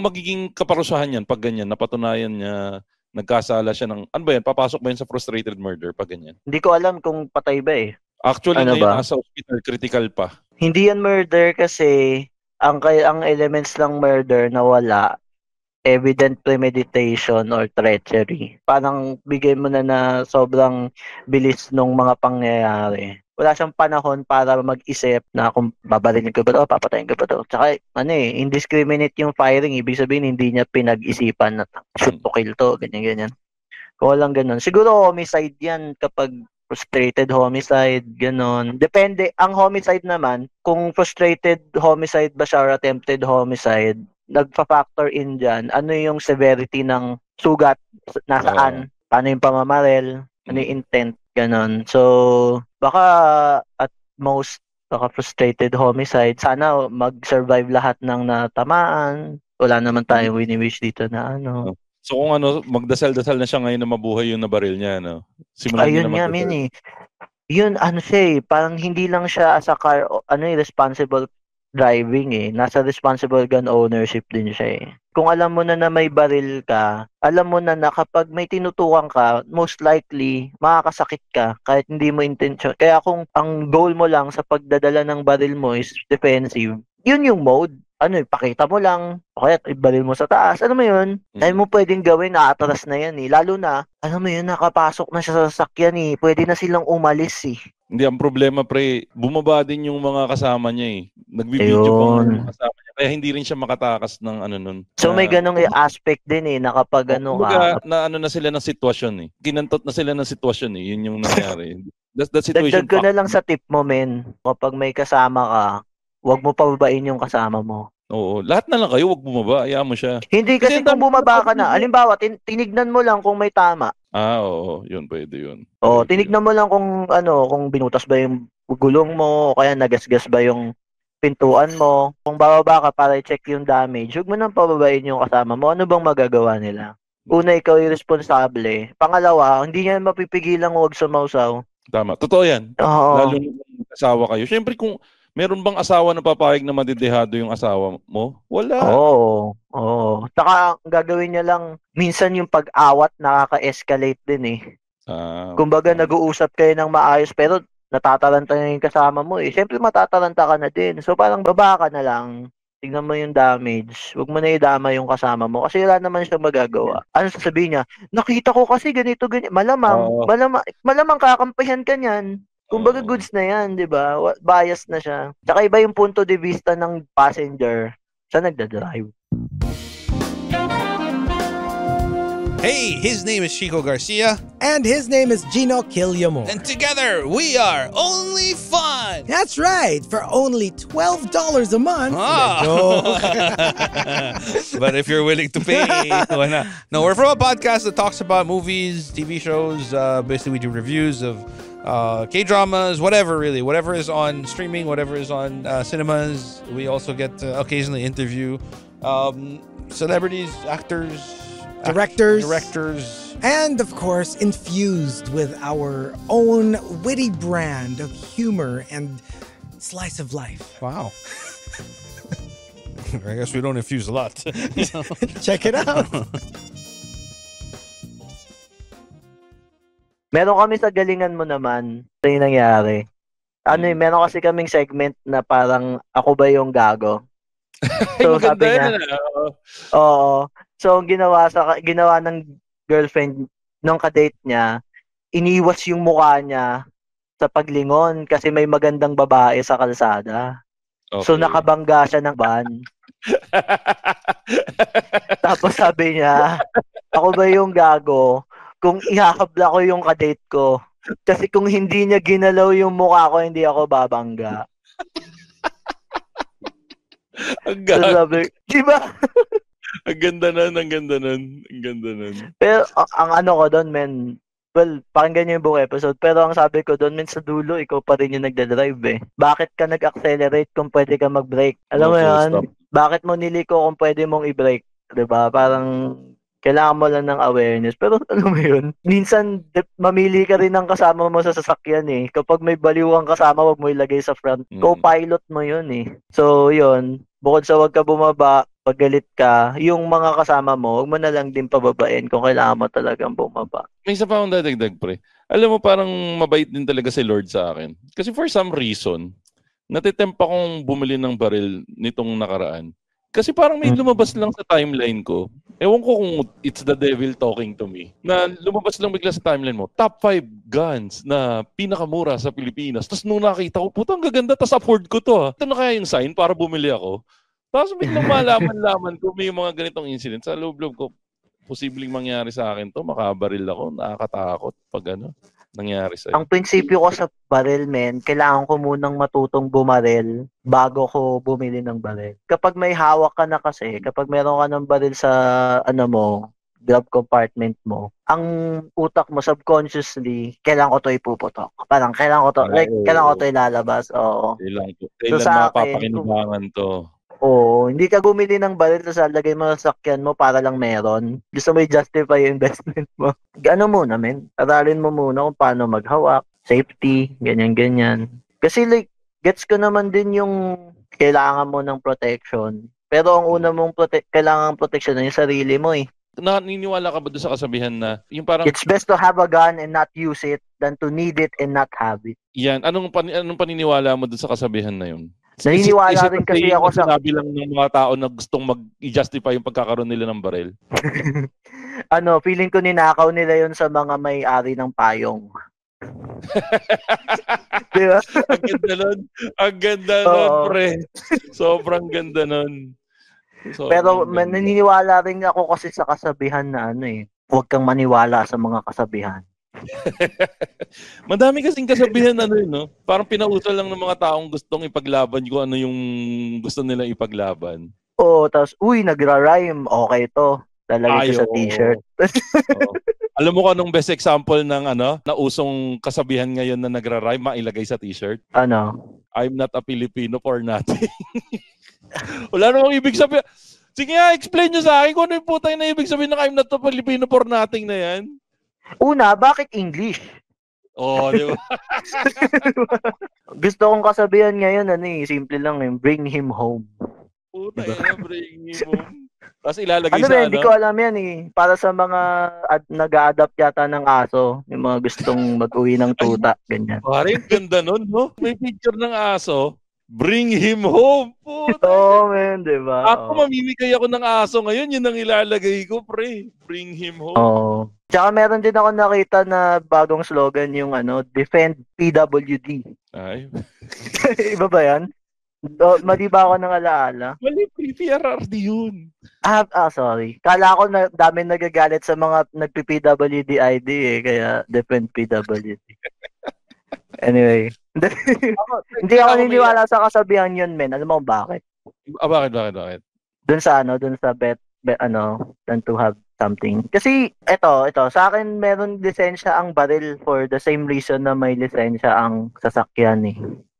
magiging kaparusahan yan pag ganyan? Napatunayan niya, nagkasala siya ng, ano ba yan? Papasok ba yan sa frustrated murder pag ganyan? Hindi ko alam kung patay ba eh. Actually, Ano ngayon ba? nasa hospital, critical pa. Hindi yan murder kasi ang elements ng murder na wala, evident premeditation or treachery. Parang bigay mo na sobrang bilis nung mga pangyayari. Wala siyang panahon para mag-isip na kung babarilin ko ba ito, papatayin ko ba ito. Tsaka indiscriminate yung firing. Ibig sabihin, hindi niya pinag-isipan na shoot to kill to, ganyan-ganyan. Kung walang ganun. Siguro homicide yan kapag frustrated homicide, ganon. Depende. Ang homicide naman, kung frustrated homicide ba siya or attempted homicide, nagpa-factor in dyan, ano yung severity ng sugat, nasaan, paano yung pamamaril, ano yung intent, ganon. So, baka at most, baka frustrated homicide, sana mag-survive lahat ng natamaan. Wala naman tayong wini-wish dito na ano. So kung magdasal-dasal na siya ngayon na mabuhay yung nabaril niya, no? Simulan niya na magdasal. Yun, parang hindi lang siya as a car, responsible driving eh. Nasa responsible gun ownership din siya eh. Kung alam mo na may baril ka, alam mo na kapag may tinutukan ka, most likely, makakasakit ka kahit hindi mo intention. Kaya kung ang goal mo lang sa pagdadala ng baril mo is defensive, yun yung mode. Ipakita mo lang, o kaya ibalil mo sa taas. Ano mo yun? Dahil mo pwedeng gawin, naatras na yan eh. Lalo na, nakapasok na siya sa sasakyan eh. Pwede na silang umalis eh. Hindi, ang problema pre, bumaba din yung mga kasama niya eh. Nagbibideo pa yung kasama niya. Kaya hindi rin siya makatakas ng nun. So may ganong aspect din eh, na kapag na sila ng sitwasyon eh. Kinantot na sila ng sitwasyon eh. Yun yung nangyari. That situation. Dagdag ko na lang sa tip mo, men. Kapag may kasama ka, huwag mo pababain yung kasama mo. Oo, lahat na lang kayo, wag bumaba, hayaan mo siya. Hindi kasi kung bumaba ka na, halimbawa, tinignan mo lang kung may tama. Oo, yun, pwede yun. Tinignan mo lang kung kung binutas ba yung gulong mo, o kaya nagasgas ba yung pintuan mo. Kung bababa ka para i-check yung damage, huwag mo nang pababain yung kasama mo. Ano bang magagawa nila? Una, ikaw yung responsable. Pangalawa, hindi niya mapipigilang huwag sumausaw. Tama, totoo yan. Lalo na asawa kayo. Siyempre kung meron bang asawa na papayag na madidehado yung asawa mo? Wala. Oo. Saka ang gagawin niya lang, minsan yung pag-awat nakaka-escalate din eh. Kumbaga nag-uusap kayo ng maayos pero natataranta na yung kasama mo eh. Siyempre matataranta ka na din. So parang baba ka na lang. Tignan mo yung damage. Huwag mo na idama yung kasama mo kasi wala naman siyang magagawa. Ano sasabihin niya? Nakita ko kasi ganito, ganyan. Malamang kakampihan ka niyan. Kumbaga goods na yan, di ba? Bias na siya. Tsaka iba yung punto de vista ng passenger sa nagdadrive. Hey, his name is Chico Garcia. And his name is Gino Killiamore. And together, we are Only Fun. That's right, for only $12 a month. But if you're willing to pay, why not? No, we're from a podcast that talks about movies, TV shows. Basically, we do reviews of K-dramas, whatever is on streaming, whatever is on cinemas. We also get to occasionally interview celebrities, actors, directors, and of course infused with our own witty brand of humor and slice of life. Wow. I guess we don't infuse a lot. Check it out. Meron kami sa galingan mo naman, ito yung nangyari. Meron kasi kaming segment na parang ako ba yung gago? So sabi niya, oo. So ginawa ng girlfriend ng kadate niya, iniwas yung mukha niya sa paglingon kasi may magandang babae sa kalsada. Okay. So nakabangga siya ng van. Tapos sabi niya, ako ba yung gago kung ihahabla ko yung kadate ko? Kasi kung hindi niya ginalaw yung mukha ko, hindi ako babangga. Ang ganda. Diba? Ang ganda nun. Pero ang ko doon, men, well, pakinggan niyo yung buong episode, pero ang sabi ko doon, men, sa dulo, ikaw pa rin yung nagdadrive eh. Bakit ka nag-accelerate kung pwede ka mag-brake? Alam mo yan? Bakit mo niliko kung pwede mong i-brake? Diba? Parang kailangan mo lang ng awareness. Pero alam mo yun, minsan mamili ka rin ng kasama mo sa sasakyan eh. Kapag may baliwang kasama, wag mo ilagay sa front. Co-pilot mo yun eh. So yun, bukod sa wag ka bumaba, pag galit ka, yung mga kasama mo, wag mo na lang din pababain kung kailangan mo talagang bumaba. May isa pa akong dadagdag, pre. Alam mo, parang mabait din talaga si Lord sa akin. Kasi for some reason, natitempt akong bumili ng baril nitong nakaraan. Kasi parang may lumabas lang sa timeline ko. Ewan ko kung it's the devil talking to me. Na lumabas lang bigla sa timeline mo, top 5 guns na pinakamura sa Pilipinas. Tapos nung nakita ko, putang gaganda, tapos afford ko to. Ito na kaya yung sign para bumili ako. Tapos biglang malaman-laman ko may mga ganitong incident. Sa loob-loob ko, posibleng mangyari sa akin to, makabaril ako, nakakatakot pag nangyari sa'yo. Ang prinsipyo ko sa baril, men, kailangan ko munang matutong bumaril bago ko bumili ng baril. Kapag may hawak ka na kasi, kapag meron ka ng baril sa, glove compartment mo, ang utak mo subconsciously, kailangan ko to ipuputok. Parang kailangan ko to, kailangan ko to ilalabas. Oo. Kailan sa akin, mapapakinabangan to? Oo, hindi ka bumili ng baril tapos lagay mo sa sakyan mo para lang meron. Gusto mo i-justify yung investment mo. Ano muna, men? Aralin mo muna kung paano maghawak, safety, ganyan-ganyan. Kasi like, gets ko naman din yung kailangan mo ng protection. Pero ang una mong kailangan protection na yung sarili mo eh. Naniniwala ka ba doon sa kasabihan na yung parang It's best to have a gun and not use it than to need it and not have it. yan, anong paniniwala mo doon sa kasabihan na yun? Naniniwala rin kasi ako sa... Sinabi lang ng mga tao na gustong i-justify yung pagkakaroon nila ng baril. Feeling ko ninakaw nila yon sa mga may-ari ng payong. Diba? Ang ganda nun. Ang ganda nun, pre. Sobrang ganda nun. Pero naniniwala rin ako kasi sa kasabihan na huwag kang maniwala sa mga kasabihan. Madami kasing kasabihan no? Parang pinautal lang ng mga taong gustong ipaglaban kung ano yung gusto nilang ipaglaban. Oo, tapos, nagra-rhyme. Okay to. Lalagay ko sa t-shirt. Alam mo kung anong best example ng na usong kasabihan ngayon na nagra-rhyme, mailagay sa t-shirt? Ano? I'm not a Filipino for nothing. Wala namang ibig sabihin. Sige nga, explain nyo sa akin kung ano yung putay na ibig sabihin ng I'm not a Filipino for nothing na yan. Una, bakit English? Di ba? Gusto kong kasabihan ngayon, simple lang, bring him home. Puta bring him home. Tapos ilalagay sa Hindi ko alam yan Para sa mga nag-a-adapt yata ng aso, yung mga gustong mag-uwi ng tuta, ganyan. Parang ganda nun, no? May picture ng aso. Bring him home. Puta. Man, diba? Ako mamimigay ako ng aso ngayon, yun ang ilalagay ko, pre. Bring him home. Tsaka meron din ako nakita na bagong slogan yung defend PWD. Ay. Iba ba yan? Mali ba ako ng alaala? Mali, PRRD yun. Sorry. Kala ko na dami nagagalit sa mga nagpi-PWD ID kaya defend PWD. Anyway. Hindi ako niniwala sa kasabihan yun, men. Alam mo kung bakit? Bakit? Doon sa bet, than to have something. Kasi, ito, sa akin, meron lisensya ang baril for the same reason na may lisensya ang sasakyan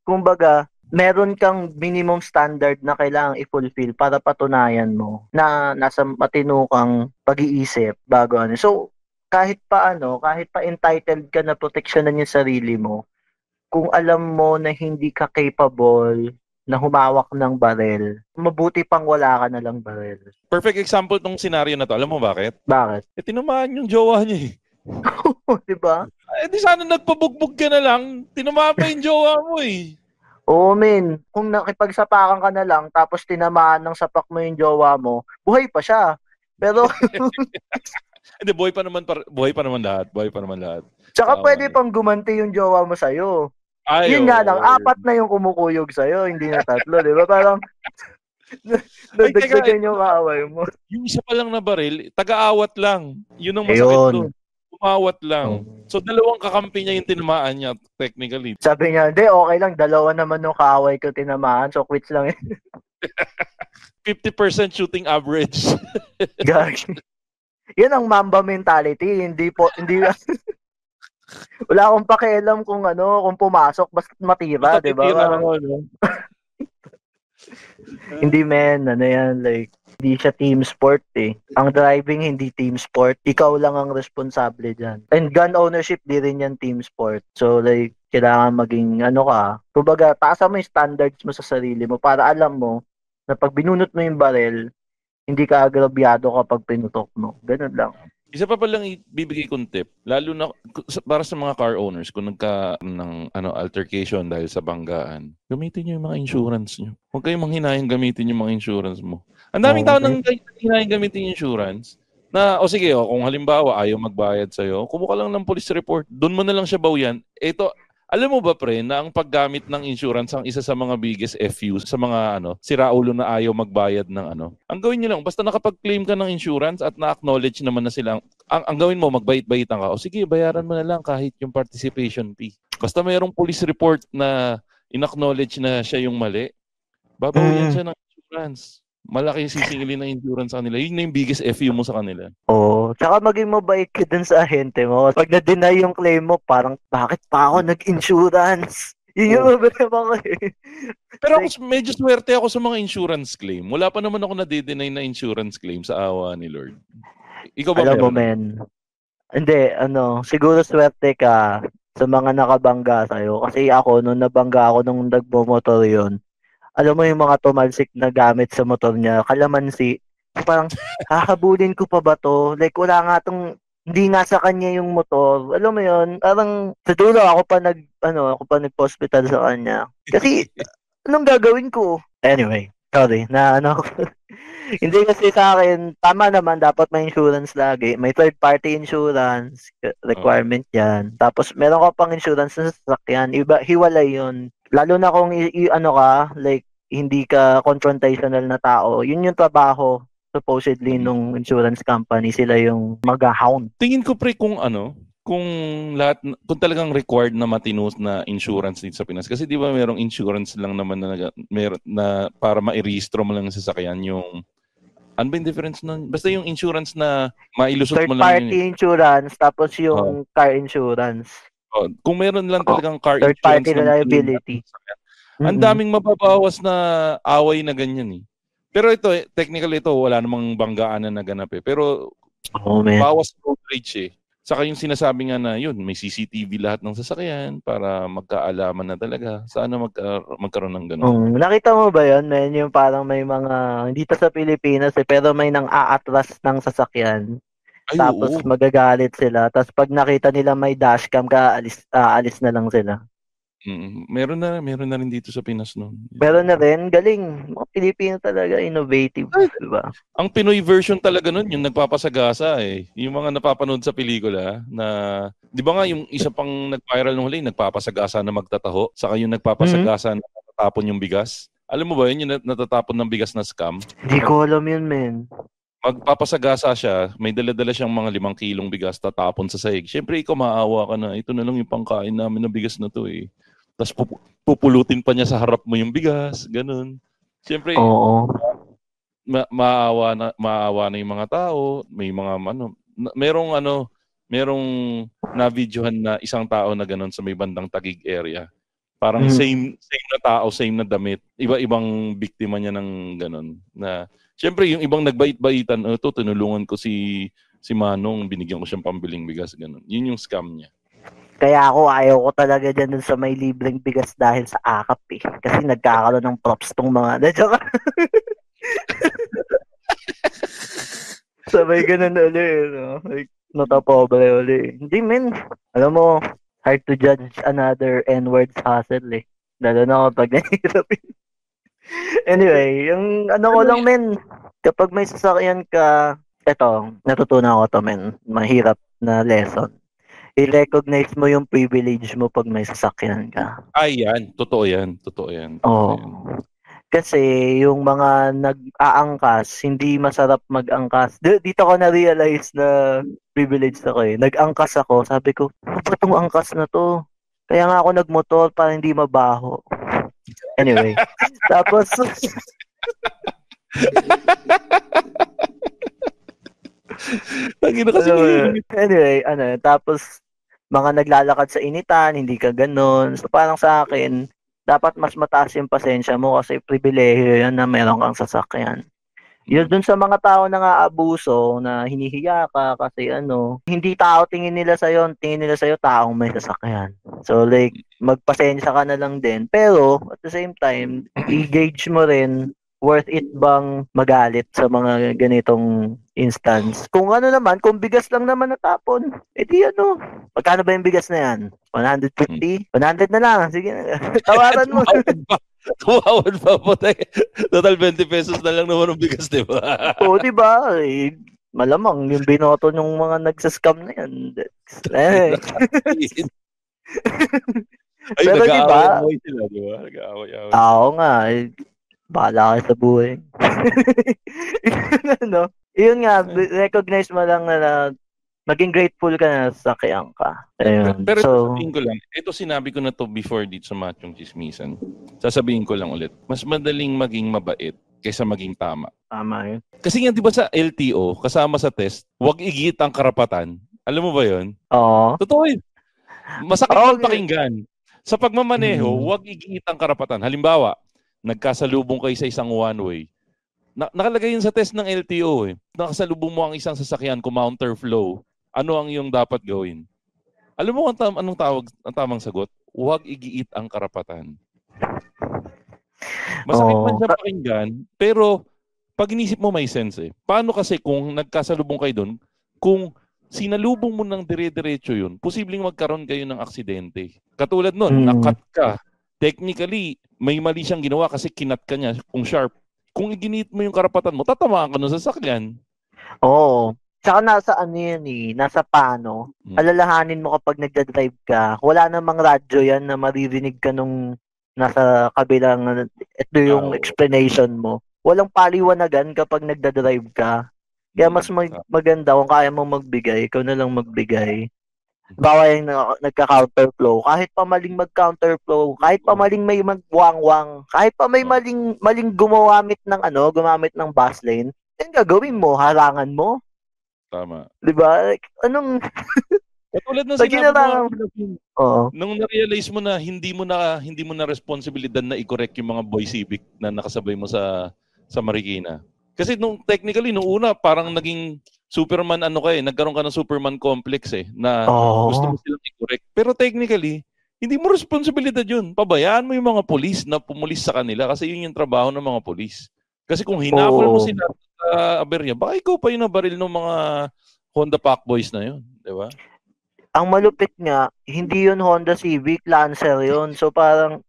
Kumbaga, meron kang minimum standard na kailangang i-fulfill para patunayan mo na nasa matino kang pag-iisip bago So, kahit pa entitled ka na proteksyonan yung sarili mo, kung alam mo na hindi ka capable na humawak ng baril, mabuti pang wala ka na lang baril. Perfect example tong scenario na to. Alam mo bakit? Bakit? Tinamaan yung jowa niya Diba? Di sana nagpabugbog ka na lang. Tinamaan pa yung jowa mo Oo, men. Kung nakipagsapakan ka na lang tapos tinamaan ng sapak mo yung jowa mo, buhay pa siya. Pero hindi, buhay pa naman lahat. Tsaka pwede pang gumanti yung jowa mo sa'yo. Yun nga lang, 4 na yung kumukuyog sa'yo, hindi na 3, di ba? Parang nagdagdagan yung kaaway mo. Yung isa pa lang na baril, taga-awat lang. Yun ang masakit doon. Umawat lang. So, 2 kakampi niya yung tinamaan niya, technically. Sabi niya, hindi, okay lang. 2 naman nung kaaway ko tinamaan. So, quits lang 50% shooting average. Gag. Yan ang Mamba mentality. Hindi wala akong pakialam kung kung pumasok, basta matira, di ba? Hindi, men. Like, hindi siya team sport Ang driving, hindi team sport. Ikaw lang ang responsable dyan. And gun ownership, di rin yan team sport. So, like, kailangan maging, kumbaga, taasan mo yung standards mo sa sarili mo para alam mo Na pag binunot mo yung barel, hindi ka agrabyado kapag pinutok mo. Ganun lang. Isa pa palang ibibigay kong tip, lalo na para sa mga car owners, kung ng altercation dahil sa banggaan, gamitin niyo yung mga insurance niyo. Huwag kayong manghinayang gamitin yung mga insurance mo. Ang daming tao nang hinayang gamitin yung insurance na, sige, kung halimbawa ayaw magbayad sa'yo, kumuha ka lang ng police report, doon mo na lang siya bawian. Ito, alam mo ba pre, na ang paggamit ng insurance ang isa sa mga biggest FU sa mga siraulo na ayaw magbayad ng Ang gawin niyo lang, basta nakapag-claim ka ng insurance at na-acknowledge naman na silang, ang gawin mo, magbait-baitan ka. O sige, bayaran mo na lang kahit yung participation fee. Basta mayroong police report na in-acknowledge na siya yung mali, babawian siya ng insurance. Malaki yung sisingilin ng insurance sa kanila. Yun na yung biggest FU mo sa kanila. Tsaka maging mabait ka dun sa ahente mo. Pag na-deny yung claim mo, parang, bakit pa ako nag-insurance? Yun yung problema ko eh. Pero ako, medyo swerte ako sa mga insurance claim. Wala pa naman ako na-deny na insurance claim sa awa ni Lord. Ikaw ba? Alam mo, men. Hindi, siguro swerte ka sa mga nakabangga sa'yo. Kasi ako, nung nabangga ako nung nagbomotor yun, alam mo yung mga tumalsik na gamit sa motor niya, kalamansi, parang, hahabulin ko pa ba to? Like, wala nga hindi nga sa kanya yung motor. Alam mo yun, parang, sa dulo, ako pa nag-hospital sa kanya. Kasi, anong gagawin ko? Anyway, sorry, hindi kasi sa akin, tama naman, dapat may insurance lagi. May third-party insurance requirement yan. Tapos, meron ka pang insurance sa sasakyan. Hiwalay yun. Lalo na kung like, hindi ka confrontational na tao. Yun yung trabaho, supposedly, nung insurance company. Sila yung mag-hound. Tingin ko pre kung talagang required na matino na insurance dito sa Pinas. Kasi di ba merong insurance lang naman na para ma-i-rehistro mo lang sa sasakyan yung ano ba yung difference nun? Basta yung insurance na mailusot mo lang yun. Third-party insurance, tapos yung car insurance. Kung meron lang talagang car third insurance party liability. Ang daming mababawas na away na ganyan eh. Pero technically wala namang banggaan na naganap eh. Pero bawas road rage eh. Saka yung sinasabi nga na yun, may CCTV lahat ng sasakyan para magkaalaman na talaga. Sana magkaroon ng ganun. Nakita mo ba yun, man? Yung parang may mga, dito sa Pilipinas eh, pero may nang aatras ng sasakyan. Tapos magagalit sila. Tapos pag nakita nila may dashcam, aalis na lang sila. Meron na rin dito sa Pinas noon. Meron na rin, galing. Mga Pilipino talaga, innovative, di ba? Ang Pinoy version talaga noon, yung nagpapasagasa eh. Yung mga napapanood sa pelikula na, di ba nga yung isa pang nag-viral nung huli, nagpapasagasa na magtataho, saka yung nagpapasagasa na natatapon yung bigas. Alam mo ba yun, yung natatapon ng bigas na scam? Hindi ko alam yun, men. Magpapasagasa siya, may dala-dala siyang mga 5 kilong bigas tatapon sa sahig. Siyempre, ikaw maawa ka na. Ito na lang yung pangkain namin na bigas na to eh. Tapos pupulutin pa niya sa harap mo yung bigas, ganun. Siyempre, maawa na yung mga tao, may mga merong na-videohan na isang tao na ganun sa may bandang Taguig area. Parang same na tao, same na damit. Iba-ibang biktima niya ng ganun. Na siyempre, yung ibang nagbait-baitan, tinulungan ko si Manong, binigyan ko siyang pambiling bigas, ganun. Yun yung scam niya. Kaya ayaw ko talaga dyan sa may libreng bigas dahil sa akap eh. Kasi nagkakaroon ng props tong mga... Sabay ganun ulit, no? Like, natapobre ulit. Hindi, men. Alam mo, hard to judge another N-word hustle eh. Lalo na kapag nahihirapin. Anyway, yung ko lang, men. Kapag may sasakyan ka, eto, natutunan ko to, men. Mahirap na lesson. I-recognize mo yung privilege mo pag may sasakyan ka. Ay, yan. Totoo yan. Kasi yung mga nag-aangkas, hindi masarap mag-angkas. Dito ko na-realize na privilege ako eh. Nag-angkas ako, sabi ko, ano ba itong angkas na to? Kaya nga ako nagmotor para hindi mabaho. Anyway, tapos... Anyway, tapos mga naglalakad sa initan, hindi ka ganun. So parang sa akin, dapat mas mataas yung pasensya mo kasi pribilehiyo yan na meron kang sasakyan. Yun dun sa mga tao na nga abuso, na hinihiya ka kasi hindi tao tingin nila sa'yo taong may sasakyan. So like, magpasensya ka na lang din. Pero at the same time, i-gauge mo rin worth it bang magalit sa mga ganitong instance? Kung ano naman, kung bigas lang naman natapon, edi ano, magkano ba yung bigas na yan? 150? 100 na lang, sige na. Tawaran mo. Tumawad pa po tayo. Total 20 pesos na lang naman ang bigas, di ba? Oo, di ba? Malamang yung binoto ng mga nagsascam na yan. Ay, Pero diba, nag-aaway sila, di ba? Nag-aaway-aaway. tao nga, bahala kayo sa buhay. Ano? Yun nga, recognize mo lang na maging grateful ka na sakyan ka. Ayun. Pero So, sasabihin ko lang, ito sinabi ko na to before dito sa Machong Chismisan. Sasabihin ko lang ulit, mas madaling maging mabait kaysa maging tama. tama yun. Kasi nga, di ba sa LTO, kasama sa test, huwag igit ang karapatan. Alam mo ba yun? Oo. Totoo yun. Masakit Oo, ang pakinggan. Sa pagmamaneho, huwag igit ang karapatan. Halimbawa, nagkasalubong kayo sa isang one-way. Nakalagay yun sa test ng LTO eh. Nakasalubong mo ang isang sasakyan kung counterflow. Ano ang iyong dapat gawin? Alam mo anong ang tamang sagot? Huwag igiit ang karapatan. Masakit man siya pakinggan, pero pag inisip mo may sense eh. Paano kasi kung nagkasalubong kayo doon, kung sinalubong mo ng dire-diretso yun, posibleng magkaroon kayo ng aksidente. Katulad nun, nakat ka. Technically, may mali siyang ginawa kasi kinat ka niya kung sharp. Kung iginit mo yung karapatan mo, tatamaan ka nun sa sasakyan. Oo. Tsaka nasa ano yan eh, nasa paano. Alalahanin mo kapag nagdadrive ka, wala namang radyo yan na maririnig ka nung nasa kabilang, ito yung explanation mo. Walang paliwanagan kapag nagdadrive ka. Kaya mas maganda kung kaya mo magbigay, ikaw na lang magbigay. Bawa yung nagka-counterflow, kahit pa maling mag-counterflow, kahit pa maling may magwangwang, kahit pa may maling gumamit ng bus lane, yan gagawin mo, harangan mo. Tama. Diba? Like, anong... Katulad na sinabi mo, nung na-realize mo na hindi mo na responsibilidad na i-correct yung mga boy civic na nakasabay mo sa Marikina. Kasi technically nung una parang naging Superman nagkaroon ka ng Superman complex na gusto mo silang i-correct. Pero technically, hindi mo responsibilidad yun. Pabayaan mo yung mga pulis na pumulis sa kanila kasi yun yung trabaho ng mga pulis. Kasi kung hinabol mo sila sa aberya, baka ikaw pa yung nabaril ng mga Honda Pack Boys na yun. Di ba? Ang malupit nga, hindi yun Honda Civic, Lancer yun. So parang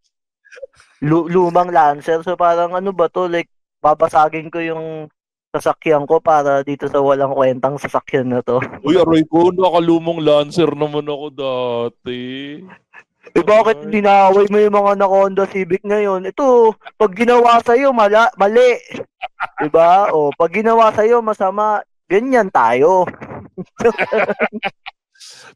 lumang Lancer. So parang ano ba to? Like, babasagin ko yung sasakyan ko para dito sa walang kwentang sasakyan na to. Uy, aray ko, nakalumong Lancer naman ako dati. Bakit dinaway mo yung mga naka-Honda Civic ngayon? Ito, pag ginawa sa'yo, mali. Diba? O, pag ginawa sa'yo, masama. Ganyan tayo.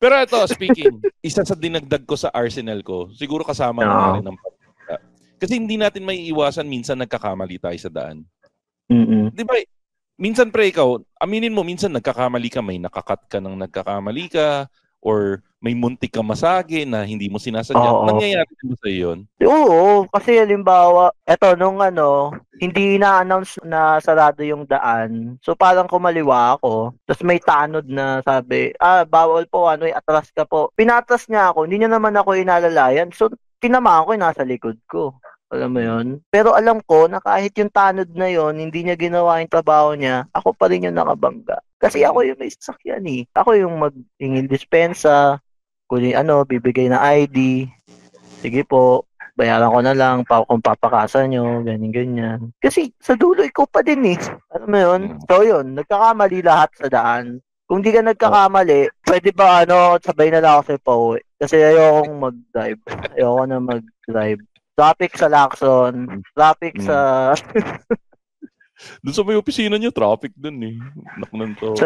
Pero ito, speaking, isa sa dinagdag ko sa arsenal ko, siguro kasama na rin ng pagkakita. Kasi hindi natin may iwasan minsan nagkakamali tayo sa daan. Di ba? Minsan pre, ikaw, aminin mo, minsan nagkakamali ka, may nakakat ka ng nagkakamali ka, or may muntik ka masagi na hindi mo sinasadya. Nangyayari din ba sa'yo yun? Oo, kasi halimbawa, eto, nung hindi na-announce na sarado yung daan. So parang kumaliwa ako, tapos may tanod na sabi, bawal po, atras ka po. Pinatras niya ako, hindi niya naman ako inalalayan. So tinamaan ko yung nasa likod ko. Alam mo yun? Pero alam ko na kahit yung tanod na yun, hindi niya ginawa yung trabaho niya, ako pa rin yung nakabangga. Kasi ako yung may sasakyan eh. Ako yung maghingin dispensa, bibigay na ID. Sige po, bayaran ko na lang kung papakasan nyo, ganyan-ganyan. Kasi sa dulo, ikaw pa din eh. Alam mo yun? So yun, nagkakamali lahat sa daan. Kung di ka nagkakamali, pwede ba sabay na lang ako sa pauwi. Kasi ayokong mag-drive. Ayoko na mag-drive. Traffic sa Lacson, traffic sa... Doon sa may opisina niyo, traffic doon eh. Naknan to.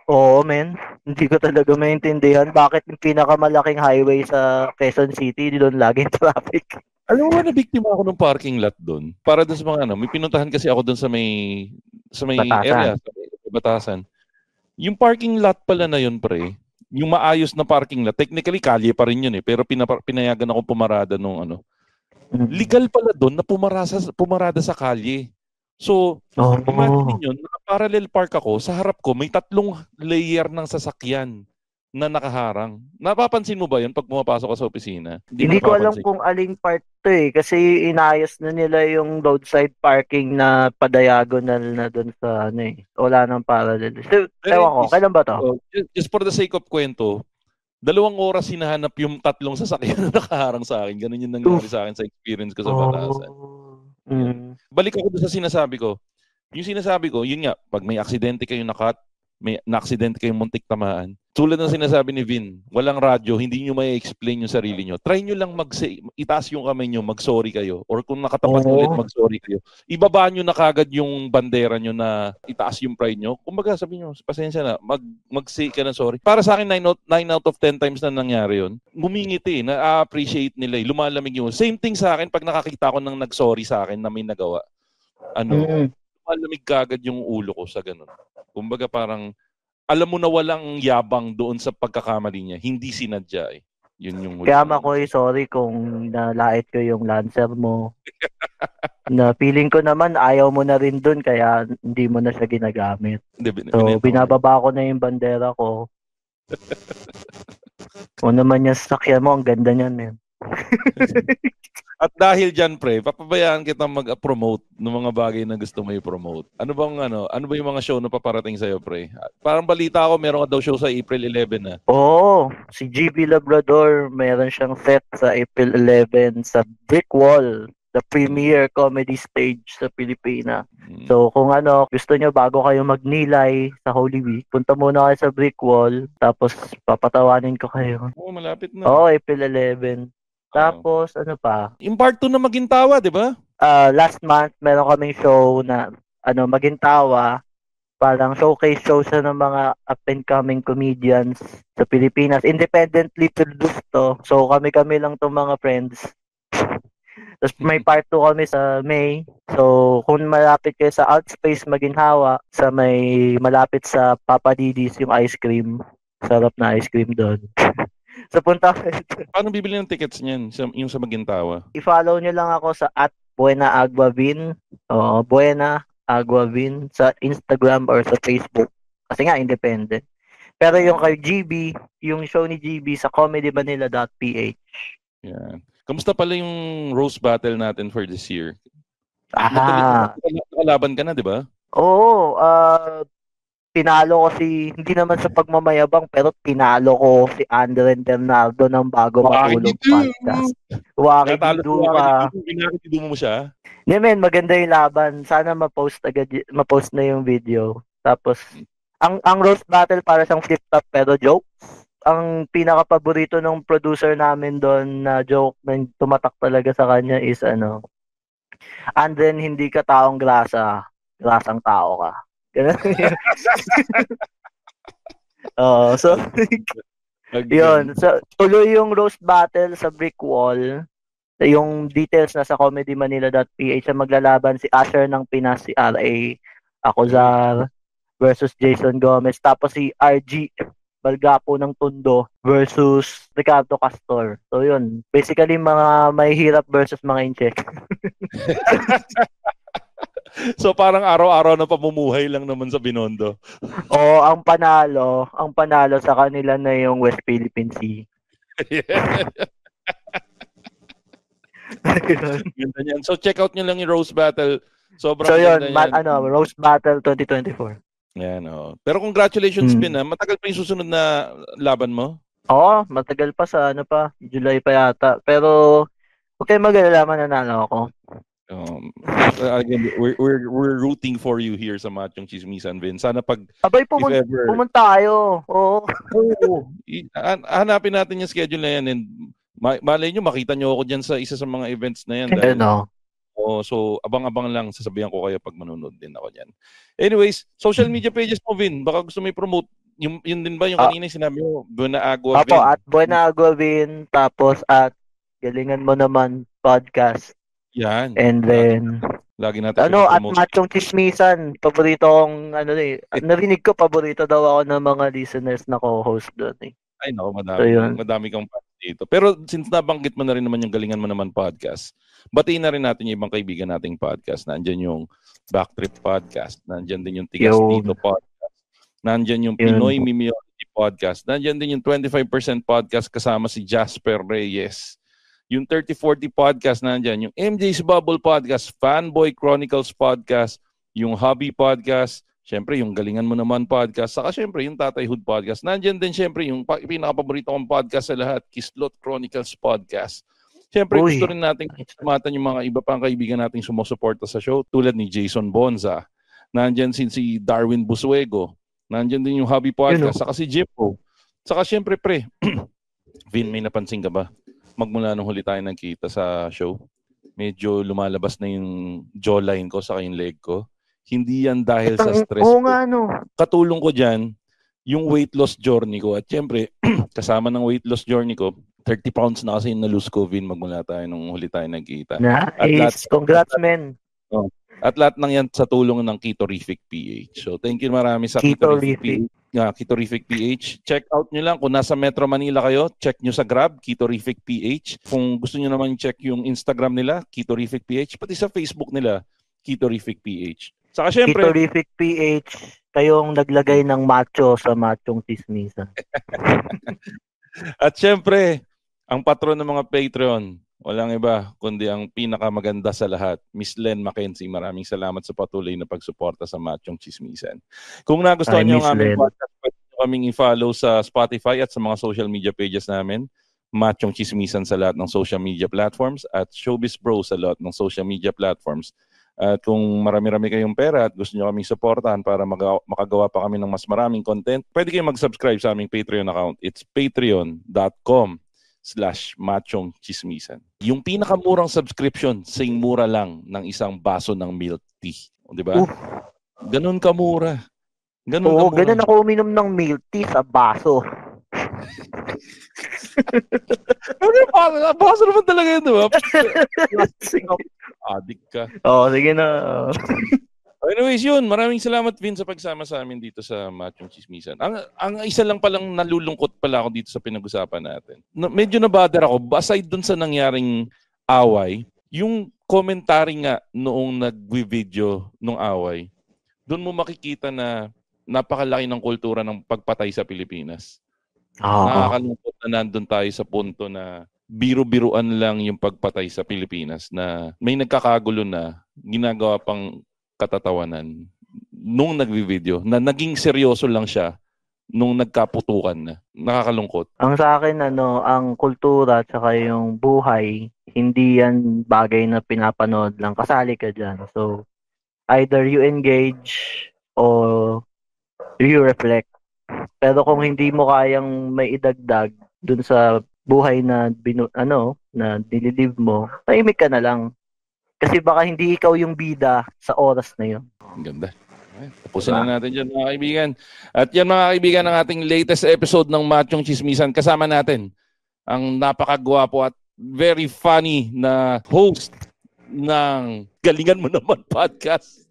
Oo, men. Hindi ko talaga maintindihan bakit yung pinakamalaking highway sa Quezon City, doon laging traffic. Alam mo ba, nabiktima ako ng parking lot doon? Para doon sa mga may pinuntahan kasi ako doon sa may Batasan. area, sa Batasan. Yung parking lot pala na yun, pre, yung maayos na parking lot, technically kalye pa rin yun eh, pero pinayagan ako pumarada nung legal pala doon na pumarada sa kalye. So, imagine nyo, naka-parallel park ako, sa harap ko may 3 layer ng sasakyan. na nakaharang. Napapansin mo ba yun pag pumapasok ka sa opisina? Hindi ko alam kung aling part to eh. Kasi inayos na nila yung roadside parking na pa-diagonal na doon sa ano eh. Wala nang parallel. So, ewan ko, kailan ba to? Just for the sake of kwento, 2 oras hinahanap yung 3 sasakyan na nakaharang sa akin. Ganun yung nangyari sa akin sa experience ko sa Batasan. Balik ako doon sa sinasabi ko. Yung sinasabi ko, yun nga, pag may aksidente kayo may na-aksidente kayong muntik tamaan. Tulad ng sinasabi ni Vin, walang radyo, hindi nyo may explain yung sarili nyo. Try nyo lang itaas yung kamay nyo, mag-sorry kayo. Or kung nakatapat ulit, mag-sorry kayo. Ibaba nyo na kagad yung bandera nyo na itaas yung pride nyo. Kumbaga, sabi nyo, pasensya na, mag-say ka na sorry. Para sa akin, 9 out of 10 times na nangyari yun. Ngumingiti, na-appreciate nila. Lumalamig yun. Same thing sa akin pag nakakita ko ng nag-sorry sa akin na may nagawa. Lumalamig kagad yung ulo ko sa ganun. Kumbaga parang alam mo na walang yabang doon sa pagkakamali niya. Hindi sinadya eh. Yun yung Kaya Makoy, sorry kung nalait ko yung Lancer mo. Na feeling ko naman ayaw mo na rin doon kaya hindi mo na siya ginagamit. So binababa ko na yung bandera ko. O naman yung sasakyan mo, ang ganda niyan eh. At dahil dyan, pre, papabayaan kita mag-promote ng mga bagay na gusto mo i-promote. Ano ba yung mga show na paparating sa'yo, pre? Parang balita ako, meron ka daw show sa April 11 na. Oo, si GB Labrador, meron siyang set sa April 11 sa Brick Wall, the premier comedy stage sa Pilipinas. So kung gusto nyo bago kayo magnilay sa Holy Week, punta muna kayo sa Brick Wall, tapos papatawanin ko kayo. Oo, malapit na. Oo, April 11. Tapos, ano pa? Yung part 2 na Magintawa, di ba? Last month, meron kaming show na, Magintawa. Parang showcase show siya ng mga up-and-coming comedians sa Pilipinas. Independently produced to. So, kami-kami lang tong mga friends. Tapos may part 2 kami sa May. So, kung malapit kayo sa Outspace Maginhawa, sa may malapit sa Papa Didis yung ice cream. Sarap na ice cream doon. So, punta kayo. Paano bibili ng tickets niyan, yung sa Magintawa? I-follow nyo lang ako sa @BuenaAguavin. Buena Aguavin sa Instagram or sa Facebook. Kasi nga, independent. Pero yung kay GB, yung show ni GB sa comedymanila.ph. Yan. Kamusta pala yung roast battle natin for this year? Nakalaban ka na, di ba? Oo. Tinalo ko hindi naman sa pagmamayabang, pero tinalo ko si Andren Bernardo ng Bago Matulog podcast. Wakididu ka. Wakididu mo siya? Hindi men, maganda yung laban. Sana ma-post na yung video. Tapos, ang roast battle para siyang flip-top pero joke. Ang pinaka-paborito ng producer namin doon na joke na tumatak talaga sa kanya is Andren, hindi ka taong grasa. Grasang tao ka. So yun. So, tuloy yung roast battle sa Brick Wall. Yung details na sa comedymanila.ph. Maglalaban si Asher ng Pinas, si RA Acozar versus Jason Gomez. Tapos si RG Balgapo ng Tondo versus Ricardo Castor. So yun. Basically mga may hirap versus mga incheck. So parang araw-araw na pamumuhay lang naman sa Binondo. Oo, ang panalo sa kanila na yung West Philippine Sea. Ganda niyan. So check out nyo lang yung Roast Battle. Sobrang so yun, ganda Roast Battle 2024. Yan, Pero congratulations, Bin, Matagal pa yung susunod na laban mo? Oo, matagal pa sa July pa yata. Pero huwag kayo mag-alala, mananalo ako. Again, we're rooting for you here sa Machong Chismisan, Vin. Sana abay, pumunta tayo. Oo. Hanapin natin yung schedule na yan and malay nyo, makita nyo ako dyan sa isa sa mga events na yan. So abang-abang lang, sasabihan ko kayo pag manonood din ako dyan. Anyways, social media pages mo, Vin. Baka gusto mo i-promote. Yun din ba yung kanina sinabi mo? Buena Agua Vin. At Buena Agua Vin. Tapos Galingan Mo Naman podcast. Yan. And then lagi natin at Machong Chismisan, paborito kong narinig ko, paborito daw ako ng mga listeners na co-host doon eh. Ay no, madami kang fans dito. Pero since nabanggit mo na rin naman yung Galingan Mo Naman podcast, batiin na rin natin yung ibang kaibigan nating podcast. Nandiyan yung Backtrip podcast, nandiyan din yung Tigas Dito podcast, nandiyan yung Pinoy Mimiology podcast. Nandiyan din yung 25% podcast kasama si Jasper Reyes. Yung 30-40 podcast nandiyan. Yung MJ's Bubble podcast, Fanboy Chronicles podcast, yung Hobby podcast, syempre yung Galingan Mo Naman podcast, saka syempre yung Tatay Hood podcast. Nandiyan din syempre yung pinaka-paborito kong podcast sa lahat, Kislot Chronicles podcast. Syempre gusto rin natin sumatan yung mga iba pang kaibigan nating sumusuporta sa show tulad ni Jason Bonza. Nandiyan si Darwin Busuego. Nandiyan din yung Hobby podcast, saka si Jimbo. Saka syempre Vin, may napansin ka ba? Magmula nung huli tayo nagkita sa show, medyo lumalabas na yung jawline ko sa yung leg ko. Hindi yan dahil sa stress. Oo nga, no. Katulong ko dyan, yung weight loss journey ko. At syempre, kasama ng weight loss journey ko, 30 pounds na kasi yung na-lose ko, Vin, magmula tayo nung huli tayo nagkita. Nice. Congrats, men. At lahat ng yan sa tulong ng Ketorific PH. So, thank you marami sa Ketorific PH. Check out nyo lang. Kung nasa Metro Manila kayo, check nyo sa Grab, Ketorific PH. Kung gusto nyo naman check yung Instagram nila, Ketorific PH. Pati sa Facebook nila, Ketorific PH. Saka syempre, Ketorific PH, kayong naglagay ng macho sa machong chismisan. At syempre, ang patron ng mga Patreon, walang iba kundi ang pinakamaganda sa lahat, Miss Len Mackenzie. Maraming salamat sa patuloy na pagsuporta sa Machong Chismisan. Kung nagustuhan niyo ang aming podcast, pwede niyo kaming i-follow sa Spotify at sa mga social media pages namin. Machong Chismisan sa lahat ng social media platforms at Showbiz Bro sa lahat ng social media platforms. At kung marami-rami kayong pera at gusto niyo kaming suportahan para makagawa pa kami ng mas maraming content, pwede kayong mag-subscribe sa aming Patreon account. It's patreon.com/Machong Chismisan. Yung pinakamurang subscription, sing mura lang ng isang baso ng milk tea. Di ba? Ganun kamura. Ganun ako uminom ng milk tea sa baso. Baso naman talaga yun, di ba? Adik ka. Sige na. Anyways, yun. Maraming salamat, Vin, sa pagsama sa amin dito sa Machong Chismisan. Ang isa lang palang nalulungkot pala ako dito sa pinag-usapan natin. Medyo na-bother ako. Aside dun sa nangyaring away, yung commentary nga noong nag-video nung away, dun mo makikita na napakalaki ng kultura ng pagpatay sa Pilipinas. Nakakalungkot na nandun tayo sa punto na biro-biruan lang yung pagpatay sa Pilipinas na may nagkakagulo na ginagawa pang katatawanan nung nagvi-video na naging seryoso lang siya nung nagkaputukan na. Nakakalungkot. Ang sa akin, ang kultura at saka yung buhay, hindi yan bagay na pinapanood lang. Kasali ka dyan. So, either you engage or you reflect. Pero kung hindi mo kayang may idagdag dun sa buhay na na nililive mo, tahimik ka na lang. Kasi baka hindi ikaw yung bida sa oras na yun. Ang ganda. Tapusin na natin dyan, mga kaibigan. At yan, mga kaibigan, ang ating latest episode ng Machong Chismisan. Kasama natin ang napakagwapo at very funny na host ng Galingan Mo Naman podcast.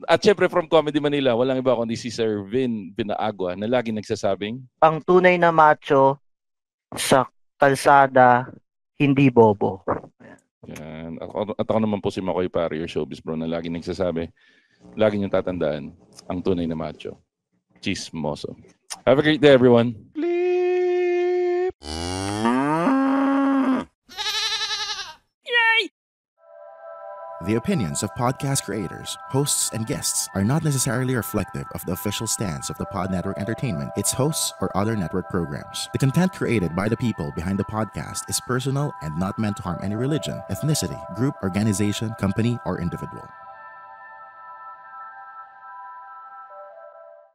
At syempre from Comedy Manila, walang iba kundi si Sir Vin Pinaagua na lagi nagsasabing, ang tunay na macho sa kalsada, hindi bobo. yan. At ako naman po si Makoy Pare, your showbiz bro, na lagi nagsasabi, lagi niyong tatandaan, ang tunay na macho, chismoso. Have a great day, everyone. Bleep! The opinions of podcast creators, hosts, and guests are not necessarily reflective of the official stance of the Pod Network Entertainment, its hosts, or other network programs. The content created by the people behind the podcast is personal and not meant to harm any religion, ethnicity, group, organization, company, or individual.